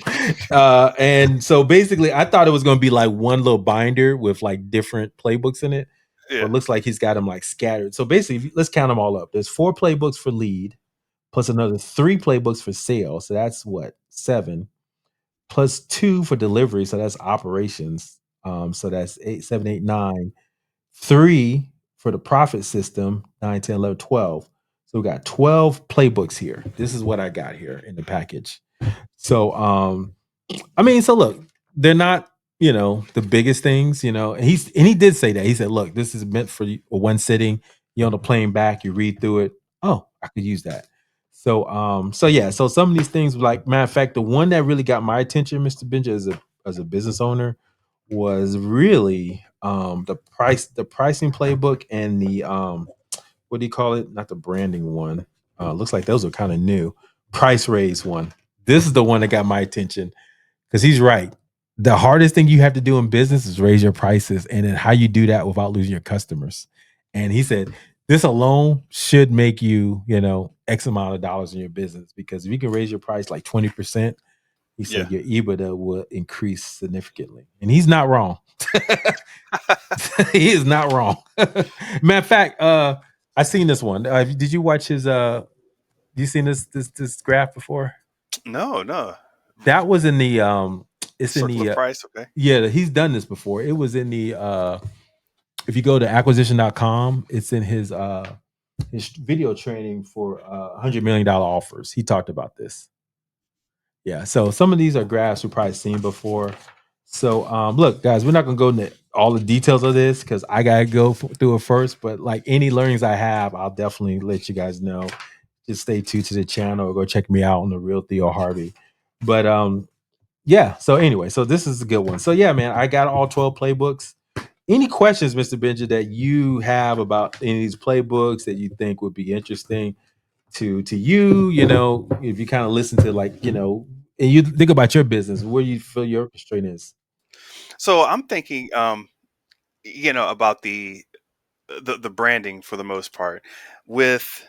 And so basically, I thought it was going to be like one little binder with like different playbooks in it. But Yeah. it looks like he's got them like scattered. So basically, let's count them all up. There's 4 playbooks for lead, plus another 3 playbooks for sales. So that's what, 7, plus 2 for delivery. So that's operations. So that's 8, 7, 8, 9. 3 for the profit system, 9, 10, 11, 12. So we got 12 playbooks here. This is what I got here in the package. So I mean, so look, they're not, the biggest things, and he did say that. He said, look, this is meant for one sitting. You're on the plane back, you read through it. Oh, I could use that. So yeah, so some of these things, like matter of fact, the one that really got my attention, Mr. Benja, as a business owner, was really the pricing playbook and the what do you call it? Not the branding one. Looks like those are kind of new. Price raise one. This is the one that got my attention because he's right. The hardest thing you have to do in business is raise your prices, and then how you do that without losing your customers. And he said this alone should make you, X amount of dollars in your business, because if you can raise your price like 20%, he Yeah. said your EBITDA will increase significantly. And he's not wrong. He is not wrong. Matter of fact, I seen this one. Did you watch his you seen this graph before? No, no. That was in the it's in Circle the of price. Okay. yeah, he's done this before. It was in the if you go to acquisition.com, it's in his video training for $100 million offers. He talked about this. Yeah, so some of these are graphs we've probably seen before. So look, guys, we're not gonna go into all the details of this because I gotta go through it first. But like any learnings I have, I'll definitely let you guys know. Just stay tuned to the channel or go check me out on the Real Theo Harvey. But yeah. So anyway, so this is a good one. So yeah, man, I got all 12 playbooks. Any questions, Mr. Benja, that you have about any of these playbooks that you think would be interesting to you? If you kind of listen to, like, and you think about your business, where you feel your constraint is. So I'm thinking, about the branding for the most part, with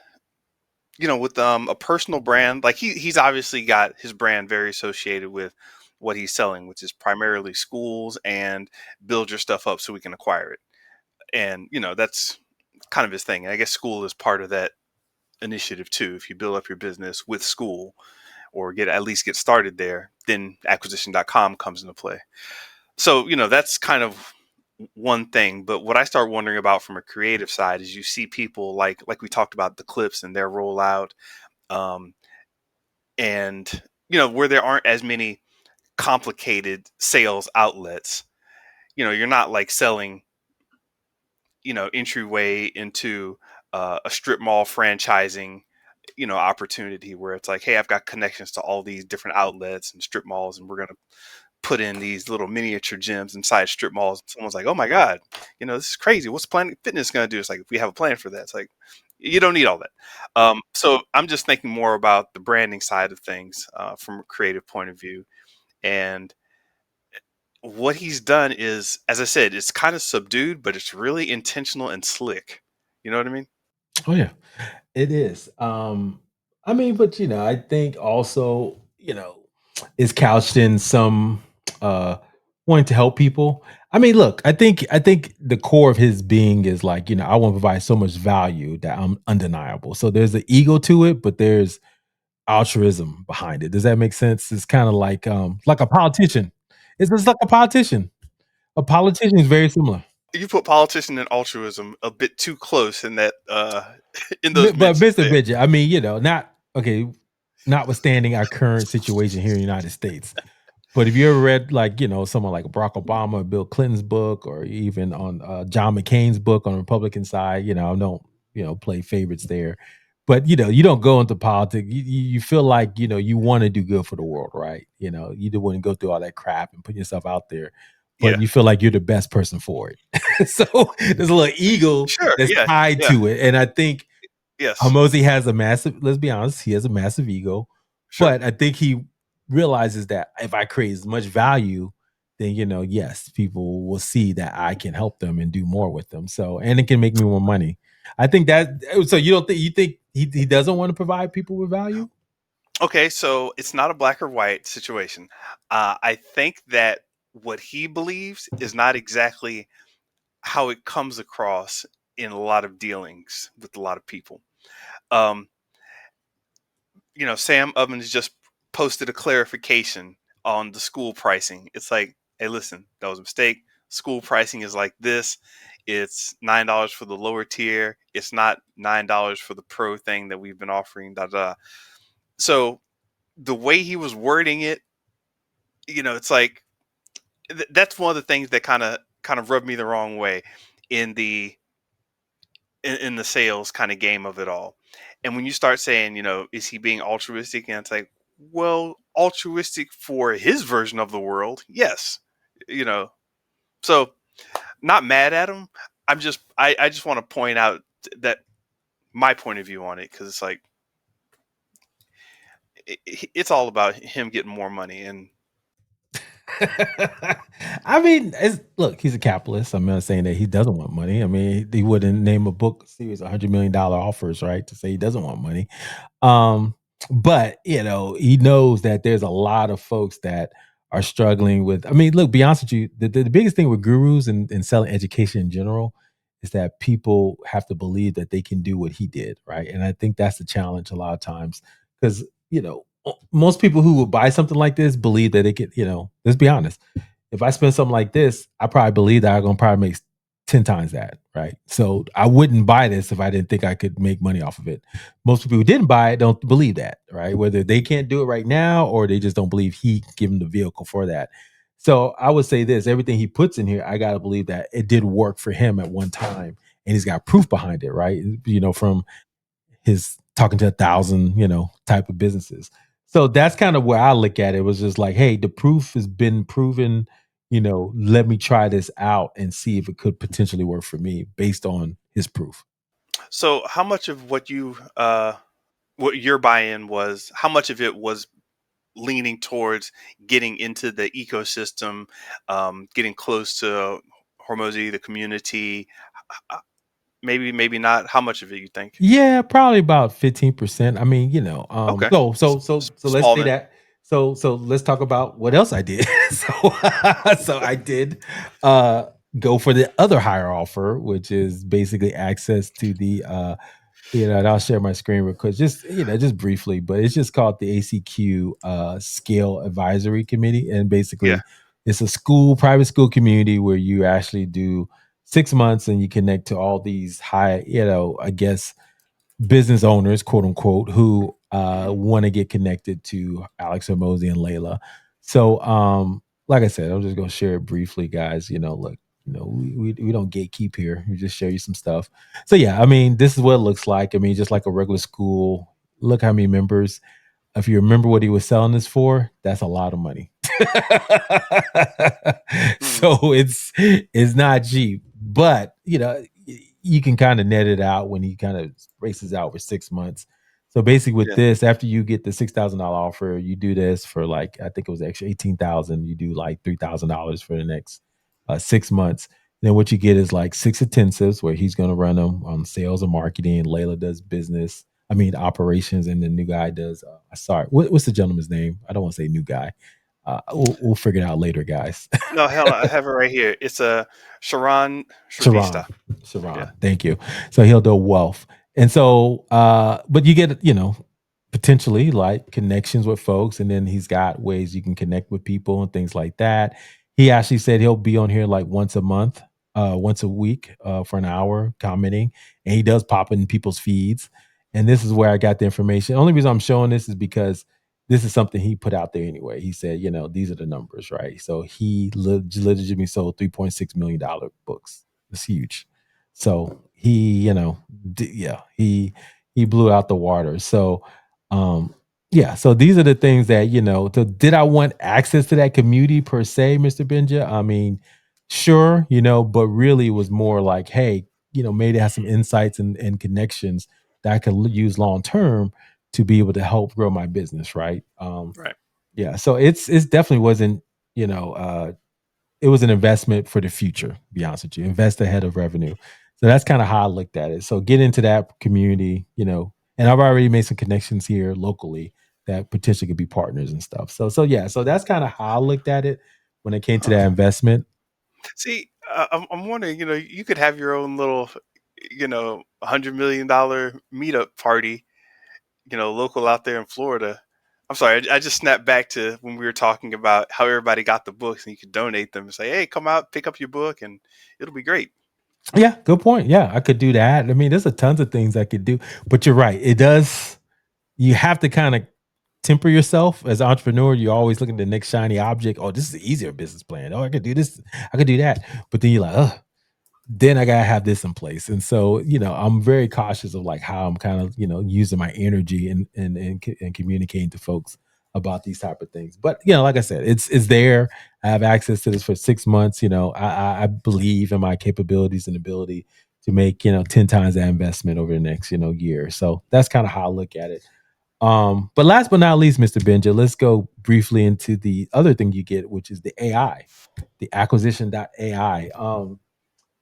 with a personal brand. Like he's obviously got his brand very associated with what he's selling, which is primarily schools and build your stuff up so we can acquire it. And that's kind of his thing. And I guess school is part of that initiative too. If you build up your business with school, or at least get started there, then acquisition.com comes into play. So that's kind of one thing. But what I start wondering about from a creative side is, you see people like we talked about the clips and their rollout, um, and where there aren't as many complicated sales outlets. You're not like selling entryway into a strip mall franchising opportunity, where it's like, hey, I've got connections to all these different outlets and strip malls, and we're going to put in these little miniature gyms inside strip malls. Someone's like, oh my god, this is crazy. What's Planet Fitness going to do? It's like, if we have a plan for that, it's like, you don't need all that. So I'm just thinking more about the branding side of things, from a creative point of view. And what he's done is, as I said, it's kind of subdued, but it's really intentional and slick. You know what I mean? Oh yeah, it is. I mean, but I think also, is couched in some wanting to help people. I mean, look, I think the core of his being is like, I want to provide so much value that I'm undeniable. So there's the ego to it, but there's altruism behind it. Does that make sense? It's kind of like a politician. It's just like a politician. A politician is very similar. You put politician and altruism a bit too close in that in those But mentions Mr. there. Bidget, I mean, not okay, notwithstanding our current situation here in the United States. But if you ever read, like, someone like Barack Obama or Bill Clinton's book, or even on John McCain's book on the Republican side, I don't, play favorites there. But you don't go into politics. You feel like you want to do good for the world, right? You don't want to go through all that crap and put yourself out there, but Yeah. you feel like you're the best person for it. So there's a little ego Sure. that's Yeah. tied Yeah. to it, and I think Yes. Hormozi has a massive. Let's be honest, he has a massive ego, Sure. but I think he realizes that if I create as much value, then yes, people will see that I can help them and do more with them. So, and it can make me more money. I think that. So you think he doesn't want to provide people with value? Okay, so it's not a black or white situation. I think that what he believes is not exactly how it comes across in a lot of dealings with a lot of people. Um, Sam Ovens just posted a clarification on the school pricing. It's like, hey, listen, that was a mistake. School pricing is like this. It's $9 for the lower tier. It's not $9 for the pro thing that we've been offering. Da da. So the way he was wording it, it's like that's one of the things that kind of rubbed me the wrong way in the in the sales kind of game of it all. And when you start saying, is he being altruistic? And it's like, well, altruistic for his version of the world, yes. You know, so not mad at him. I just want to point out that my point of view on it, because it's like it's all about him getting more money. And I mean, look, he's a capitalist. I'm not saying that he doesn't want money. I mean, he wouldn't name a book series $100 million offers, right? To say he doesn't want money. Um, but he knows that there's a lot of folks that are struggling with. I mean, look, be honest with you, the biggest thing with gurus and selling education in general is that people have to believe that they can do what he did, right? And I think that's the challenge a lot of times because most people who will buy something like this believe that they could. Let's be honest. If I spend something like this, I probably believe that I'm gonna probably make 10 times that, right? So I wouldn't buy this if I didn't think I could make money off of it. Most people who didn't buy it don't believe that, right? Whether they can't do it right now or they just don't believe he can give them the vehicle for that. So I would say this: everything he puts in here, I gotta believe that it did work for him at one time, and he's got proof behind it, right? From his talking to 1,000, type of businesses. So that's kind of where I look at it. It was just like, hey, the proof has been proven. Let me try this out and see if it could potentially work for me based on his proof. so, how much of what your buy-in was? How much of it was leaning towards getting into the ecosystem, getting close to Hormozi, the community? Maybe not. How much of it you think? Yeah, probably about 15%. I mean, Okay, so let's small say then. that. So let's talk about what else I did. So I did uh go for the other higher offer, which is basically access to the and I'll share my screen real quick, just just briefly, but it's just called the ACQ Scale Advisory Committee, and Yeah. basically, it's a private school community where you actually do 6 months and you connect to all these high, I guess business owners, quote unquote, who Hmm. want to get connected to Alex Hormozi and Layla. So, like I said, I'm just gonna share it briefly, guys. Look, we don't gatekeep here. We just show you some stuff. So yeah, I mean, this is what it looks like. I mean, just like a regular school. Look how many members. If you remember what he was selling this for, that's a lot of money. Hmm. So it's not cheap, but you can kind of net it out when he kind of races out for 6 months. So basically, with Yeah. this, after you get the $6,000 offer, you do this for like I think it was extra 18,000. You do like $3,000 for the next 6 months. Then what you get is like 6 intensives where he's going to run them on sales and marketing. Layla does business. I mean operations, and the new guy does. Sorry, what's the gentleman's name? I don't want to say new guy. We'll figure it out later, guys. No, hell, I have it right here. It's a Sharon Shrivista. Sharon. Yeah. Sharon. Thank you. So he'll do wealth. And so but you get, potentially like connections with folks, and then he's got ways you can connect with people and things like that. He actually said he'll be on here like once a month, once a week, for an hour commenting. And he does pop in people's feeds. And this is where I got the information. The only reason I'm showing this is because this is something he put out there anyway. He said, these are the numbers, right? So he legitimately sold $3.6 million books. It's huge. So he, yeah, he blew out the water. So, yeah. So these are the things that So did I want access to that community per se, Mr. Benja? I mean, sure, but really it was more like, hey, maybe have some insights and connections that I could use long term to be able to help grow my business, right? Right. Yeah. So it's definitely wasn't, you know, uh it was an investment for the future, to be honest with you. Invest ahead of revenue. So that's kind of how I looked at it. So get into that community, and I've already made some connections here locally that potentially could be partners and stuff. So yeah, so that's kind of how I looked at it when it came to Huh. that investment. See, I'm wondering, you could have your own little, $100 million meetup party, local out there in Florida. I'm sorry, I just snapped back to when we were talking about how everybody got the books and you could donate them and say, hey, come out, pick up your book, and it'll be great. Yeah, good point. Yeah, I could do that. I mean, there's a tons of things I could do, but you're right. It does. You have to kind of temper yourself as an entrepreneur. You're always looking at the next shiny object. Oh, this is an easier business plan. Oh, I could do this. I could do that. But then you're like, oh, then I gotta have this in place. And so, I'm very cautious of like how I'm kind of, using my energy and communicating to folks about these type of things. But like I said, it's there. I have access to this for 6 months. I believe in my capabilities and ability to make 10 times that investment over the next year. So that's kind of how I look at it. But last but not least, Mr. Benja, let's go briefly into the other thing you get, which is the AI, the acquisition.ai.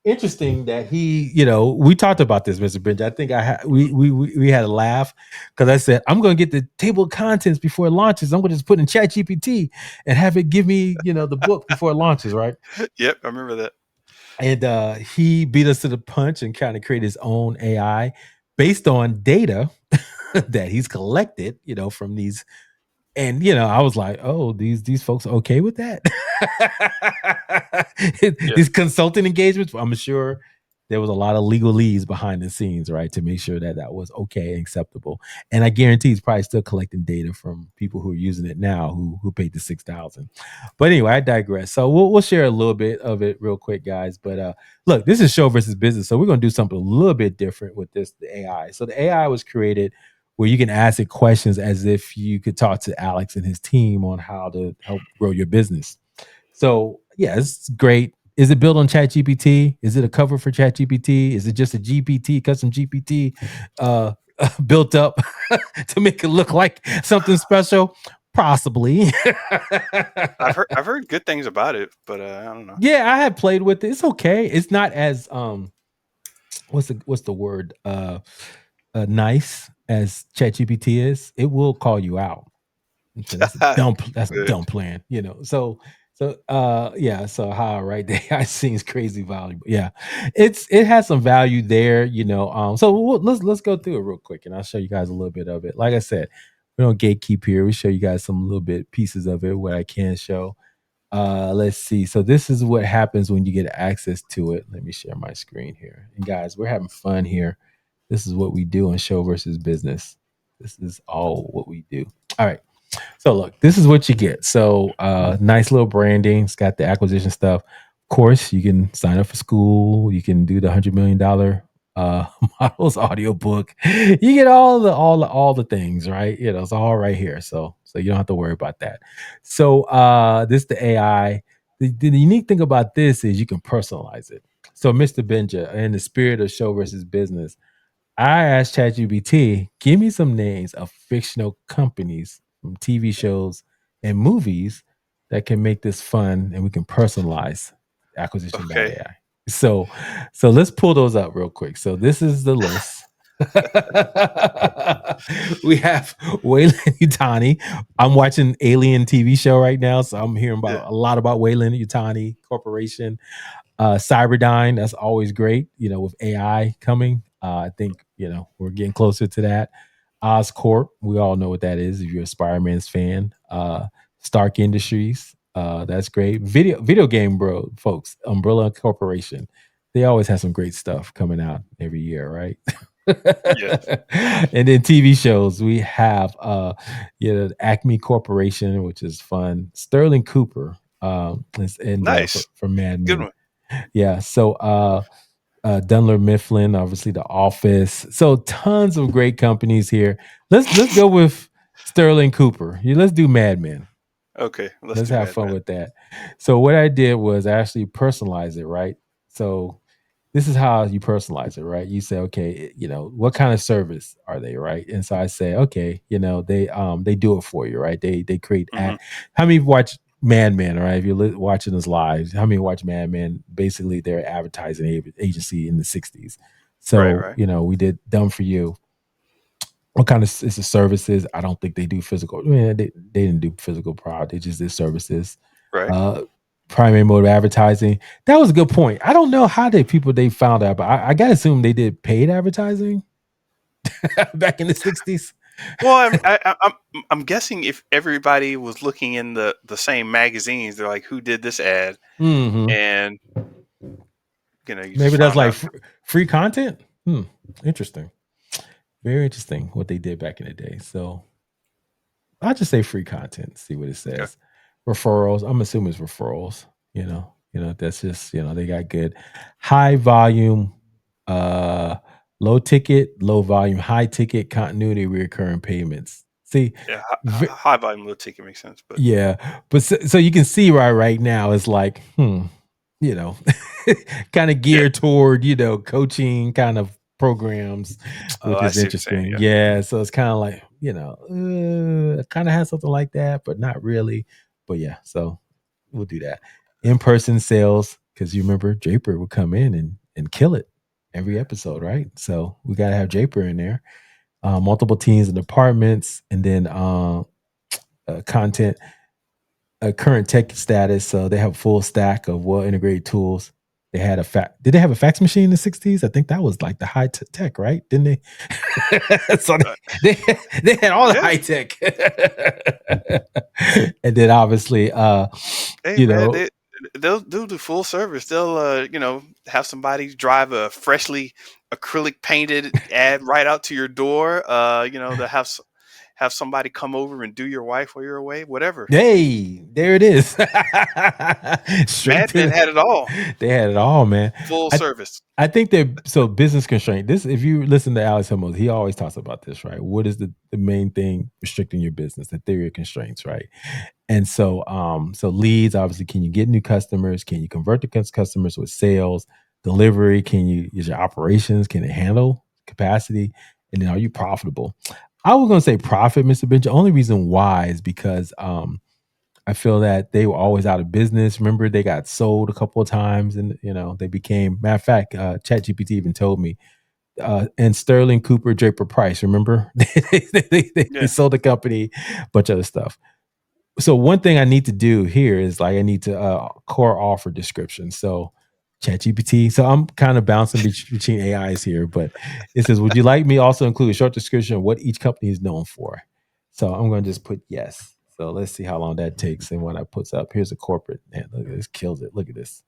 Interesting that we talked about this, Mr. Benja. I think we had a laugh because I said I'm going to get the table of contents before it launches. I'm going to just put in Chat GPT and have it give me the book before it launches, right? Yep, I remember that. And he beat us to the punch and kind of created his own AI based on data that he's collected, from these. And I was like, oh, these folks are okay with that. Yeah. These consulting engagements, I'm sure there was a lot of legalese behind the scenes, right, to make sure that that was okay and acceptable. And I guarantee he's probably still collecting data from people who are using it now who paid the 6,000. But anyway, I digress. So we'll share a little bit of it real quick, guys. But look, this is show versus business, so we're going to do something a little bit different with the AI. So the AI was created where you can ask it questions as if you could talk to Alex and his team on how to help grow your business. So yeah, it's great. Is it built on ChatGPT? Is it a cover for ChatGPT? Is it just a GPT, custom GPT, built up to make it look like something special? Possibly. I've heard good things about it, but I don't know. Yeah, I have played with it. It's okay. It's not as what's the word? Nice as ChatGPT is. It will call you out. So that's a Good. dumb plan, yeah, so how right there I seems crazy valuable. Yeah. It has some value there, so let's go through it real quick and I'll show you guys a little bit of it. Like I said, we don't gatekeep here. We show you guys some little bit pieces of it, what I can show. Let's see. So this is what happens when you get access to it. Let me share my screen here. And guys, we're having fun here. This is what we do on show versus business. This is all what we do. All right. So look, this is what you get. So nice little branding. It's got the acquisition stuff. Of course, you can sign up for school. You can do the $100 million models audiobook. You get all the things, right? It's all right here. So you don't have to worry about that. So this the AI. The unique thing about this is you can personalize it. So Mr. Benja, in the spirit of show versus business, I asked ChatGPT, give me some names of fictional companies from TV shows and movies that can make this fun and we can personalize Okay. acquisition.ai. So let's pull those up real quick. So this is the list. We have Wayland Yutani. I'm watching Alien TV show right now, so I'm hearing Yeah. about a lot about Wayland Yutani Corporation. Cyberdyne, that's always great, with AI coming. I think, we're getting closer to that. Oscorp, we all know what that is if you're a Spider-Man's fan. Stark Industries, that's great. Video game bro, folks, Umbrella Corporation. They always have some great stuff coming out every year, right? Yes. And then TV shows, we have Acme Corporation, which is fun. Sterling Cooper, and Nice. for Mad Good Men. one. Yeah. So Dunler Mifflin, obviously The Office. So tons of great companies here. Let's go with Sterling Cooper. Yeah, let's do Mad Men. Okay, let's Let's do have Mad fun Men. with that. So what I did was actually personalize it, right? So this is how you personalize it, right? You say, okay, what kind of service are they, right? And so I say, okay, they do it for you, right? They create Hmm. How many watch Mad Men, right? If you're watching this live, how many watch Mad Men? Basically, they're an advertising agency in the '60s. Right, So right, we did Done for You. What kind of is the services? I don't think they do physical. Yeah, they didn't do physical product. They just did services. right. Uh, Primary mode of advertising. That was a good point. I don't know how they found out, but I gotta assume they did paid advertising back in the '60s. Well, I'm guessing if everybody was looking in the same magazines, they're like, who did this ad? Hmm. And you just Maybe that's found like out. free content. Interesting. Very interesting what they did back in the day. So I'll just say free content. See what it Okay. says. Referrals. I'm assuming it's referrals. That's just they got good high volume, uh, low ticket, low volume, high ticket, continuity, recurring payments. See, Yeah, v- high volume low ticket makes sense, but yeah, but so you can see right now it's like, you know, kind of yeah. geared toward, coaching kind of programs, Oh, which I is see what you're saying. interesting. Yeah. Yeah. So it's kind of like, kind of has something like that, but not really. But yeah, so we'll do that. In person sales, because you remember Draper would come in and kill it every episode, right? So we got to have Draper in there. Multiple teams and departments, and then content current tech status. So they have a full stack of well integrated tools. They had a Did they have a fax machine in the '60s? I think that was like the high tech, right? Didn't they? So Uh, they had all the yeah. high tech, and then obviously, Hey you man, know, they'll do full service. They'll have somebody drive a freshly acrylic painted ad right out to your door. They'll have somebody come over and do your wife while you're away. Whatever. hey, there it is, straight Mad to Men had it all. they had it all, man. Full I service. I think they're so business constraint. This, if you listen to Alex Hummus, he always talks about this, right? What is the main thing restricting your business? The theory of constraints, right? And so leads, obviously, can you get new customers? Can you convert the customers with sales? Delivery, can you use your operations? Can it handle capacity? And then are you profitable? I was gonna say profit, Mr. Benja. Only reason why is because I feel that they were always out of business. Remember, they got sold a couple of times, and they became. Matter of fact, ChatGPT even told me. And Sterling Cooper Draper Price. Remember, they Yeah. sold the company, a bunch of other stuff. So one thing I need to do here is like I need to core offer description. So ChatGPT. So I'm kind of bouncing between AIs here, but it says, "Would you like me also include a short description of what each company is known for?" So I'm going to just put yes. So let's see how long that takes and what I puts up. Here's a corporate. Man, look at this, kills it. Look at this.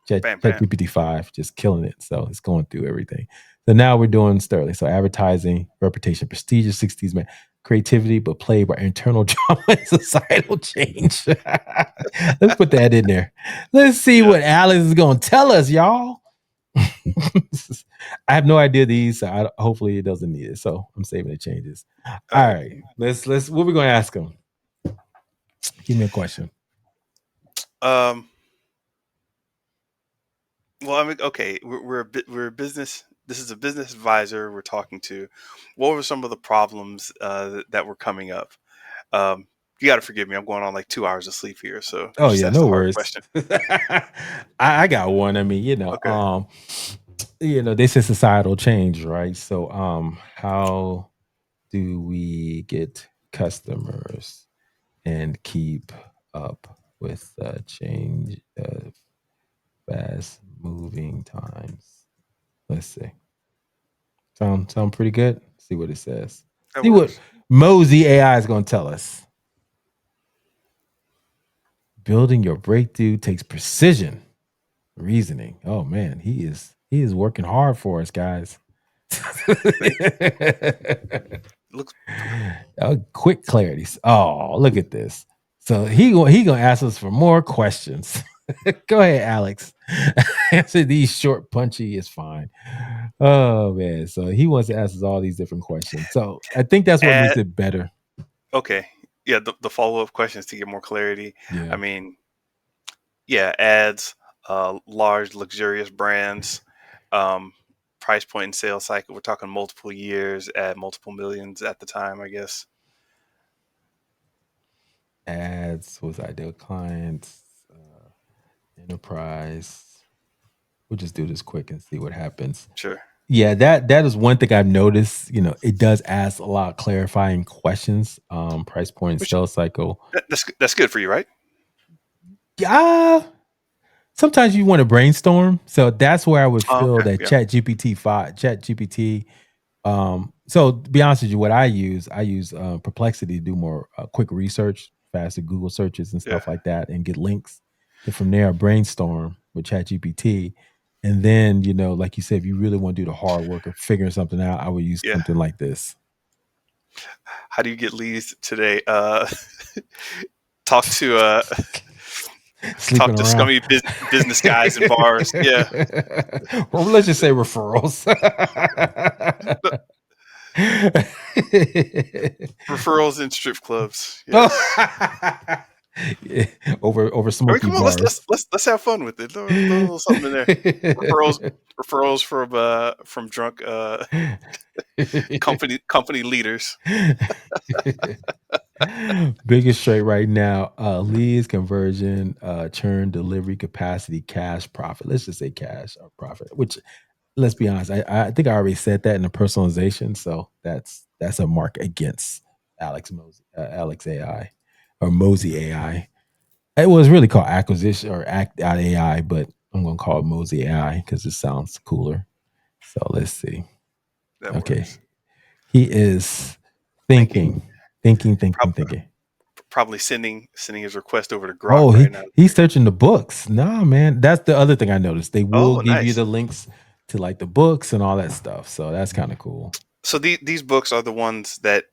Bam, bam. ChatGPT 5 just killing it. So it's going through everything. So now we're doing Sterling. So advertising, reputation, prestigious 60s man, creativity, but plagued by internal drama and societal change. Let's put that in there. Let's see Yeah. what Alex is going to tell us, y'all. I have no idea these. So hopefully it doesn't need it. So I'm saving the changes. All All right. right. Let's what we going to ask him? Give me a question. Um. Well, I mean, okay, we're a business. This is a business advisor we're talking to. What were some of the problems that were coming up? You got to forgive me. I'm going on like 2 hours of sleep here, so I Oh just yeah, asked no a hard worries. question. I got one. I mean, Okay. they say societal change, right? So how do we get customers and keep up with change of fast moving times? Let's see. Sound pretty good? See what it says. That See what works. Mozy AI is going to tell us. Building your breakthrough takes precision reasoning. Oh man, he is working hard for us, guys. Thank you. Looks Quick clarity. Oh, look at this. So he gonna ask us for more questions. Go ahead, Alex. Answer these short, punchy is fine. Oh man, so he wants to ask us all these different questions. So I think that's what makes add. it better. Okay. Yeah. The follow up questions to get more clarity. I Yeah. mean, yeah, ads, large luxurious brands, um, price point and sales cycle. We're talking multiple years at multiple millions at the time, I guess. Ads was ideal clients, enterprise. We'll just do this quick and see what happens. Sure. Yeah, that is one thing I've noticed. You know, it does ask a lot of clarifying questions. Price point, Which sales cycle. that's good for you, right? Yeah, sometimes you want to brainstorm. So that's where I would Oh, feel okay. that Yeah. Chat GPT. So to be honest with you, what I use Perplexity to do more quick research, faster Google searches and Yeah. stuff like that, and get links. Then from there, I brainstorm with Chat GPT. And then, you know, like you said, if you really want to do the hard work of figuring something out, I would use Yeah. something like this. How do you get leads today? Talk to Sleeping around. scummy business guys in bars. Yeah. Well, let's just say referrals. Referrals in strip clubs. Oh, Yes. yeah, over I mean, smoky come on, bars. let's have fun with it. Throw a little something in there. Referrals referrals from drunk company leaders. Biggest trait right now, leads, conversion, churn, delivery capacity, cash profit. Let's just say cash or profit, which let's be honest, I think I already said that in the personalization. So that's a mark against Alex AI or Mozy AI. It was really called acquisition or act.ai, but I'm gonna call it Mozy AI because it sounds cooler. So let's see. That Okay. works. He is Thinking, thinking, thinking, thinking, prob- thinking. probably sending his request over to Grok Oh, right now. he's searching the books. Nah, man. That's the other thing I noticed. They will Oh, give you nice. the links to like the books and all that stuff. So that's kind of cool. So these books are the ones that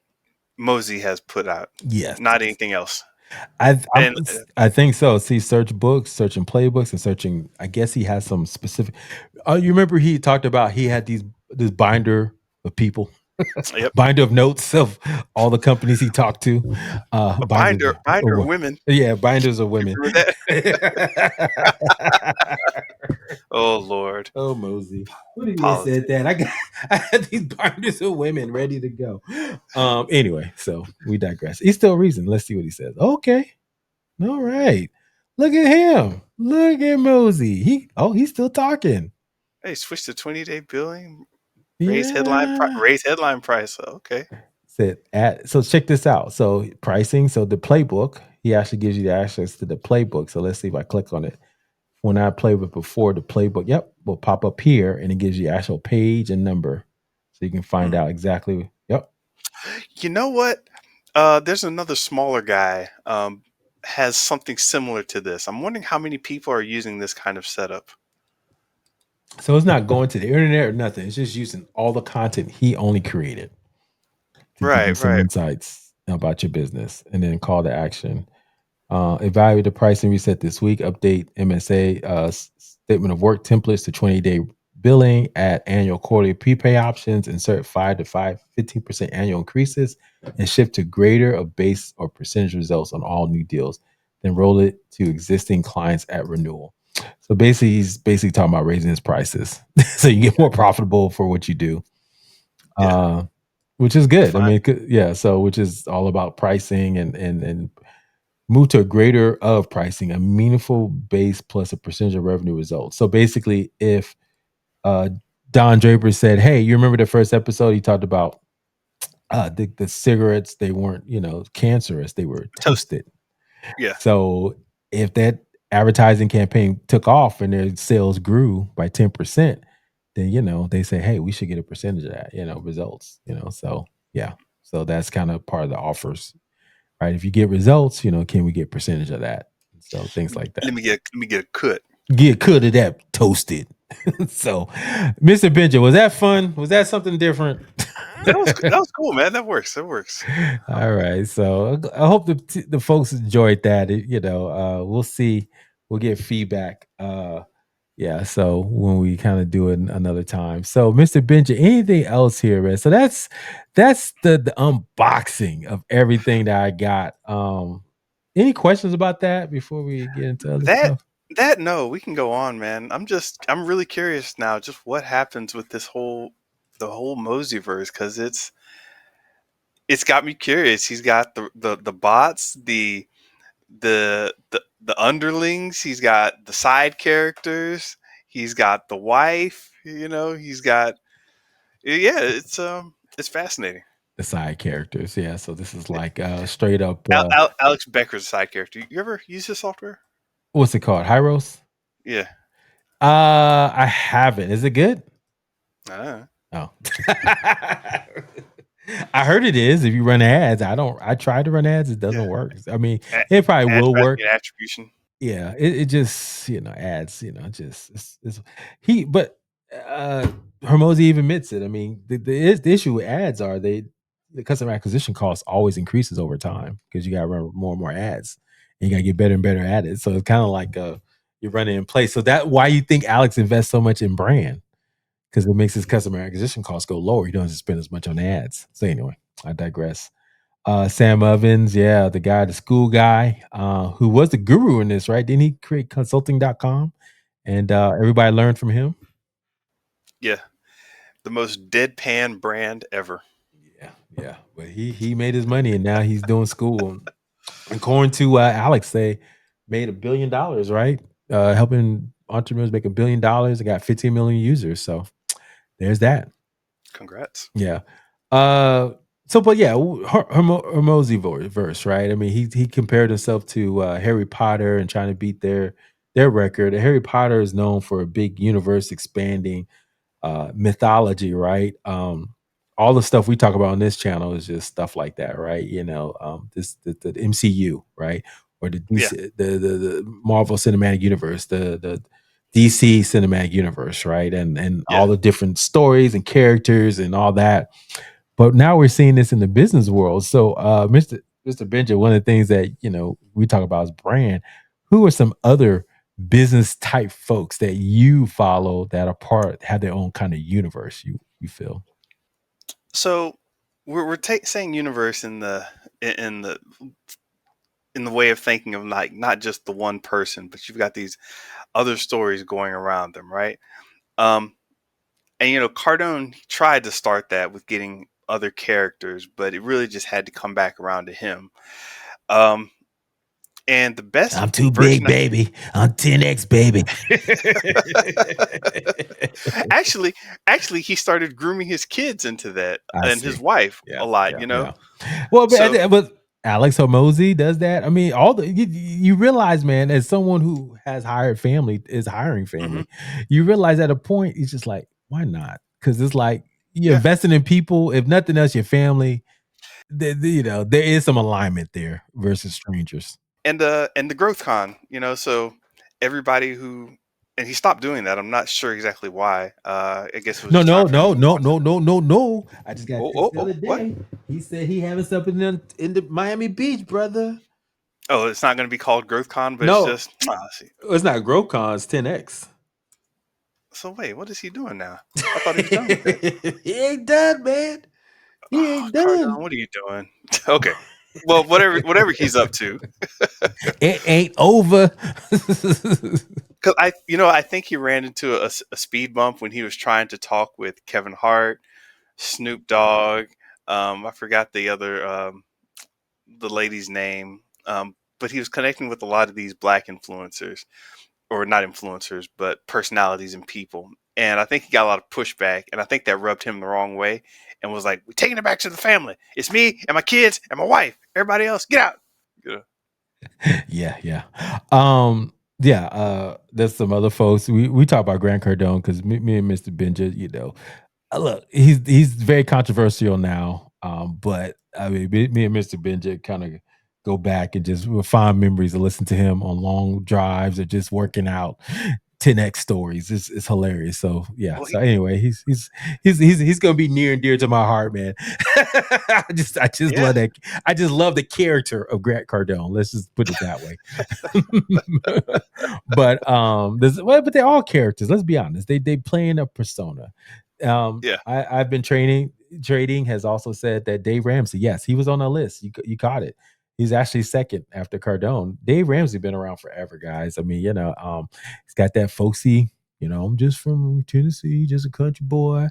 Mosey has put out, Yes. not anything else. I I'm, And I think so. See, search books, searching playbooks, and searching. I guess he has some specific. You remember he talked about he had this binder of people, yep, binder of notes of all the companies he talked to. a Binders, binder of women. yeah, binders of You women. remember that? Oh Lord, Oh, Mosey. What did he said politics. that? I had these binders of women ready to go. Anyway, so we digress. He's still reason. Let's see what he says. Okay. All right. Look at him. Look at Mosey. He's still talking. Hey, switch to 20-day billing. Yeah. Raise headline price. Okay. Said at so check this out. So pricing. So the playbook, he actually gives you the access to the playbook. So let's see if I click on it. When I play with before the playbook, yep, will pop up here and it gives you actual page and number. So you can find Hmm. out exactly. Yep. You know what? There's another smaller guy. Has something similar to this. I'm wondering how many people are using this kind of setup. So it's not going to the internet or nothing. It's just using all the content he only created to give you Right, some right. insights about your business and then call to action. Evaluate the pricing reset this week. Update MSA statement of work templates to 20-day billing. Add annual quarterly prepay options. Insert 15% annual increases and shift to greater of base or percentage results on all new deals. Then roll it to existing clients at renewal. So basically, he's basically talking about raising his prices so you get Yeah, more profitable for what you do. yeah. Uh, which is good. I Fine. mean, yeah. So, which is all about pricing and move to a greater of pricing, a meaningful base plus a percentage of revenue results. So basically, if uh, Don Draper said, "Hey, you remember the first episode? He talked about the cigarettes. They weren't, cancerous. They were Toast. toasted." Yeah. So if that advertising campaign took off and their sales grew by 10%, then they say, "Hey, we should get a percentage of that." Results. So yeah. So that's kind of part of the offers, right? If you get results, can we get percentage of that? So things like that. Let me get a cut. Get cut of that toasted. So, Mr. Benja, was that fun? Was that something different? That was cool, man. That works. That works. All right. So I hope the folks enjoyed that. We'll see. We'll get feedback. Yeah. So when we kind of do it another time. So, Mr. Benja, anything else here, man? So that's the unboxing of everything that I got. Any questions about that before we get into other That stuff? that no, we can go on, man. I'm really curious now, just what happens with the whole Mozy-verse because it's got me curious. He's got the bots, the the underlings. He's got the side characters. He's got the wife. You know, he's got yeah. It's fascinating. The side characters, yeah. So this is like straight up. Alex Becker's a side character. You ever use his software? What's it called? Hyros. Yeah. I haven't. Is it good? Uh, Oh. I heard it is. If you run ads, I tried to run ads, it yeah. doesn't work. I mean, it probably Ad will tracking work. and attribution. Yeah, it just ads, just it's he but uh Hormozi even admits it. I mean, the issue with ads are the customer acquisition cost always increases over time because you gotta run more and more ads and you gotta get better and better at it. So it's kind of like you're running in place. So that why you think Alex invests so much in brand because it makes his customer acquisition costs go lower. You don't have to spend as much on ads. So anyway, I digress. Sam Ovens, yeah, the guy, the school guy, who was the guru in this, right? Didn't he create consulting.com? And everybody learned from him? Yeah. The most deadpan brand ever. Yeah, yeah. But he made his money and now he's doing school. And according to Alex, they made $1 billion, right? Helping entrepreneurs make $1 billion. They got 15 million users. So there's that. Congrats. Yeah. But yeah, Hormozi-verse, right? I mean, he compared himself to Harry Potter and trying to beat their record. Harry Potter is known for a big universe expanding mythology, right? All the stuff we talk about on this channel is just stuff like that, right? This the MCU, right? Or the Yeah. DC, the Marvel Cinematic Universe, the DC Cinematic Universe, right? And Yeah. all the different stories and characters and all that. But now we're seeing this in the business world. So, Mr. Benja, one of the things that we talk about is brand. Who are some other business type folks that you follow that are have their own kind of universe? You feel? So we're saying universe in the in the way of thinking of like not just the one person, but you've got these other stories going around them, right? Um, and Cardone tried to start that with getting other characters, but it really just had to come back around to him. Um, and the best I'm too big, version, baby. I'm 10x, baby. actually, he started grooming his kids into that I and his see. wife Yeah, a lot. yeah, yeah. Well, So but Alex Hormozi does that. I mean, all the you realize, man, as someone who has hired family, is hiring mhm, family, you realize at a point it's just like, why not? Because it's like you're yeah, investing in people. If nothing else, your family. There is some alignment there versus strangers. and the growth con, so everybody who and he stopped doing that. I'm not sure exactly why. I guess it was No, just no, time for him to no, move no, on to. no, no, no, no. I just got a Oh, text oh, the oh, other what? day. He said he having something in the Miami Beach, brother. Oh, it's not going to be called growth con, but it's No, just see. it's not GrowCon, it's 10X. So wait, what is he doing now? I thought he was done with that. He ain't done, man. He Oh, ain't Cardone, done. what are you doing? Okay, well, whatever he's up to, It ain't over. because I think he ran into a speed bump when he was trying to talk with Kevin Hart, Snoop Dogg. I forgot the lady's name, but he was connecting with a lot of these black influencers, or not influencers, but personalities and people. And I think he got a lot of pushback, and I think that rubbed him the wrong way, and was like, "We're taking it back to the family. It's me and my kids and my wife. Everybody else, get out." You know? Yeah, yeah. Yeah, there's some other folks. We talk about Grant Cardone because me and Mr. Benja, look, he's very controversial now. But I mean, me and Mr. Benja kind of go back and just fond memories and listen to him on long drives or just working out. 10x stories. It's hilarious. So yeah. Well, So anyway, he's gonna be near and dear to my heart, man. I just yeah, love that. I just love the character of Grant Cardone. Let's just put it that way. But they're all characters. Let's be honest. They playing a persona. yeah. I've been trading has also said that Dave Ramsey, yes, he was on the list. You caught it. He's actually second after Cardone. Dave Ramsey been around forever, guys. I mean, he's got that folksy, I'm just from Tennessee, just a country boy,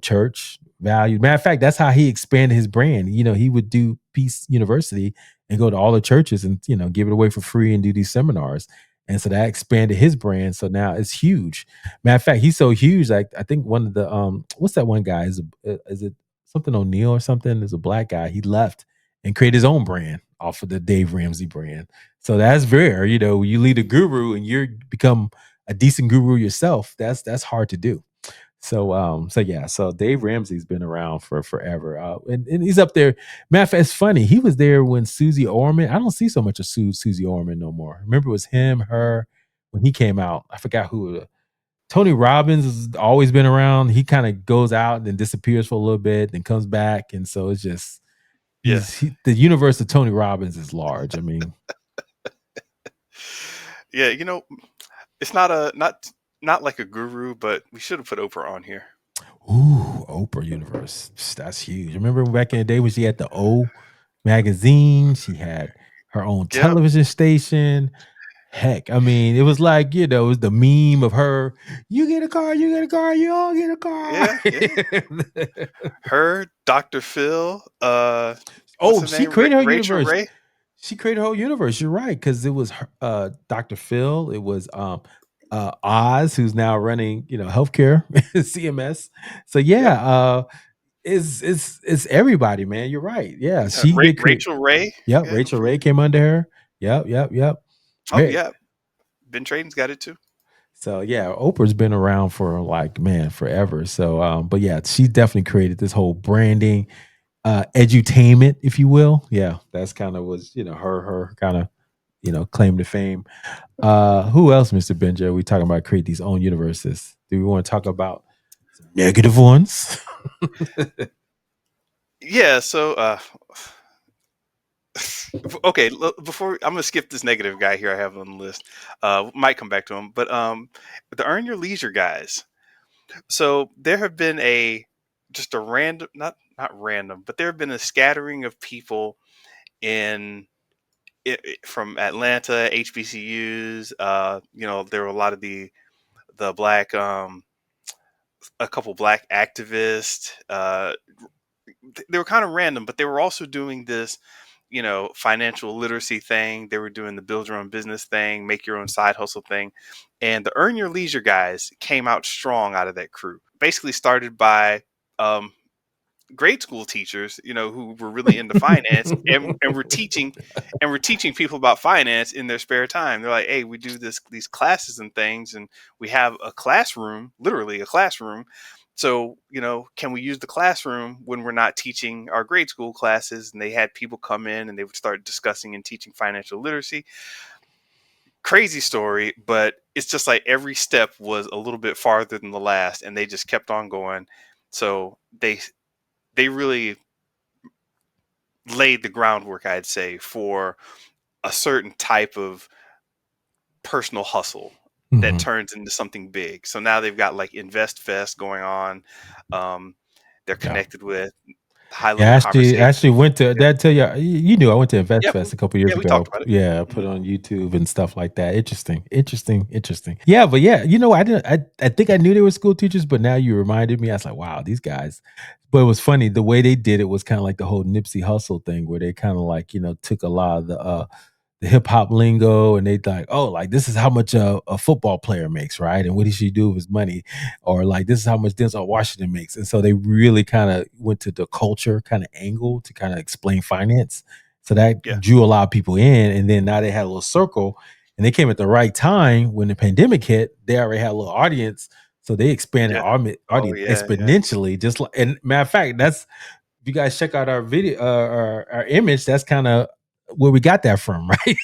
church value. Matter of fact, that's how he expanded his brand. He would do Peace University and go to all the churches and give it away for free and do these seminars. And so that expanded his brand. So now it's huge. Matter of fact, he's so huge. Like I think one of the what's that one guy? Is it something O'Neill or something? Is a black guy. He left and created his own brand off of the Dave Ramsey brand. So that's rare. You lead a guru and you become a decent guru yourself. That's hard to do. So yeah, so Dave Ramsey's been around for forever. And he's up there. Matter of fact, it's funny. He was there when Susie Orman. I don't see so much of Susie Orman no more. Remember it was him, her when he came out. I forgot who. Tony Robbins has always been around. He kind of goes out and then disappears for a little bit, then comes back, and so it's just Yeah. the universe of Tony Robbins is large. I mean, Yeah, it's not like a guru, but we should have put Oprah on here. ooh, Oprah universe. That's huge. Remember back in the day when she had the O magazine, she had her own Yep. television station. Heck, I mean, it was like, it was the meme of her, you get a car, you get a car, you all get a car. Yeah, yeah. Her, Dr. Phil, what's Oh, her she name? created her Rachel universe. Ray. She created her whole universe. You're right, because it was Dr. Phil, it was Oz, who's now running, healthcare, CMS. So Yep. yeah, it's everybody, man. You're right. Yeah, Yeah, she did create. Rachel Ray. Yep, Yeah. Rachel Ray came under her. Yep, yep, yep. Oh Very, yeah. Ben Traden's got it too. so yeah, Oprah's been around for like man forever. So but yeah, she definitely created this whole branding, edutainment, if you will. Yeah, that's kind of was, her kind of, claim to fame. Who else, Mr. Benja? We talking about create these own universes. Do we want to talk about some negative ones? Yeah, so okay, before I'm gonna skip this negative guy here I have on the list. Might come back to him, but the Earn Your Leisure guys. So there have been just a random, not random, but there have been a scattering of people in from Atlanta HBCUs. There were a lot of the black, a couple black activists. They were kind of random, but they were also doing this, financial literacy thing. They were doing the build your own business thing, make your own side hustle thing. And the Earn Your Leisure guys came out strong out of that crew. Basically started by um, grade school teachers, who were really into finance and were teaching people about finance in their spare time. They're like, hey, we do these classes and things, and we have a classroom, literally a classroom. So, can we use the classroom when we're not teaching our grade school classes? And they had people come in and they would start discussing and teaching financial literacy. Crazy story, but it's just like every step was a little bit farther than the last, and they just kept on going. So they really laid the groundwork, I'd say, for a certain type of personal hustle that Mhm. turns into something big. So now they've got like Invest Fest going on. Um, they're Yeah. connected with High Yeah, Level I Conversation. actually went to Yeah, that tell you you knew I went to Invest yeah, Fest a couple years yeah. We talked ago. about it. Yeah, I put Mhm. it on YouTube and stuff like that. Interesting, interesting, interesting. Yeah, but yeah, I didn't I think I knew they were school teachers, but now you reminded me. I was like, wow, these guys. But it was funny the way they did it was kind of like the whole Nipsey Hustle thing, where they kind of like took a lot of the hip hop lingo, and they like, oh, like this is how much a football player makes, right? And what he should do with his money, or like this is how much Denzel Washington makes. And so they really kind of went to the culture kind of angle to kind of explain finance. So that Yeah, drew a lot of people in, and then now they had a little circle, and they came at the right time when the pandemic hit. They already had a little audience, so they expanded yeah. Oh audience yeah, yeah, exponentially. Just like, and matter of fact, that's if you guys check out our video, our image, that's kind of where we got that from, right?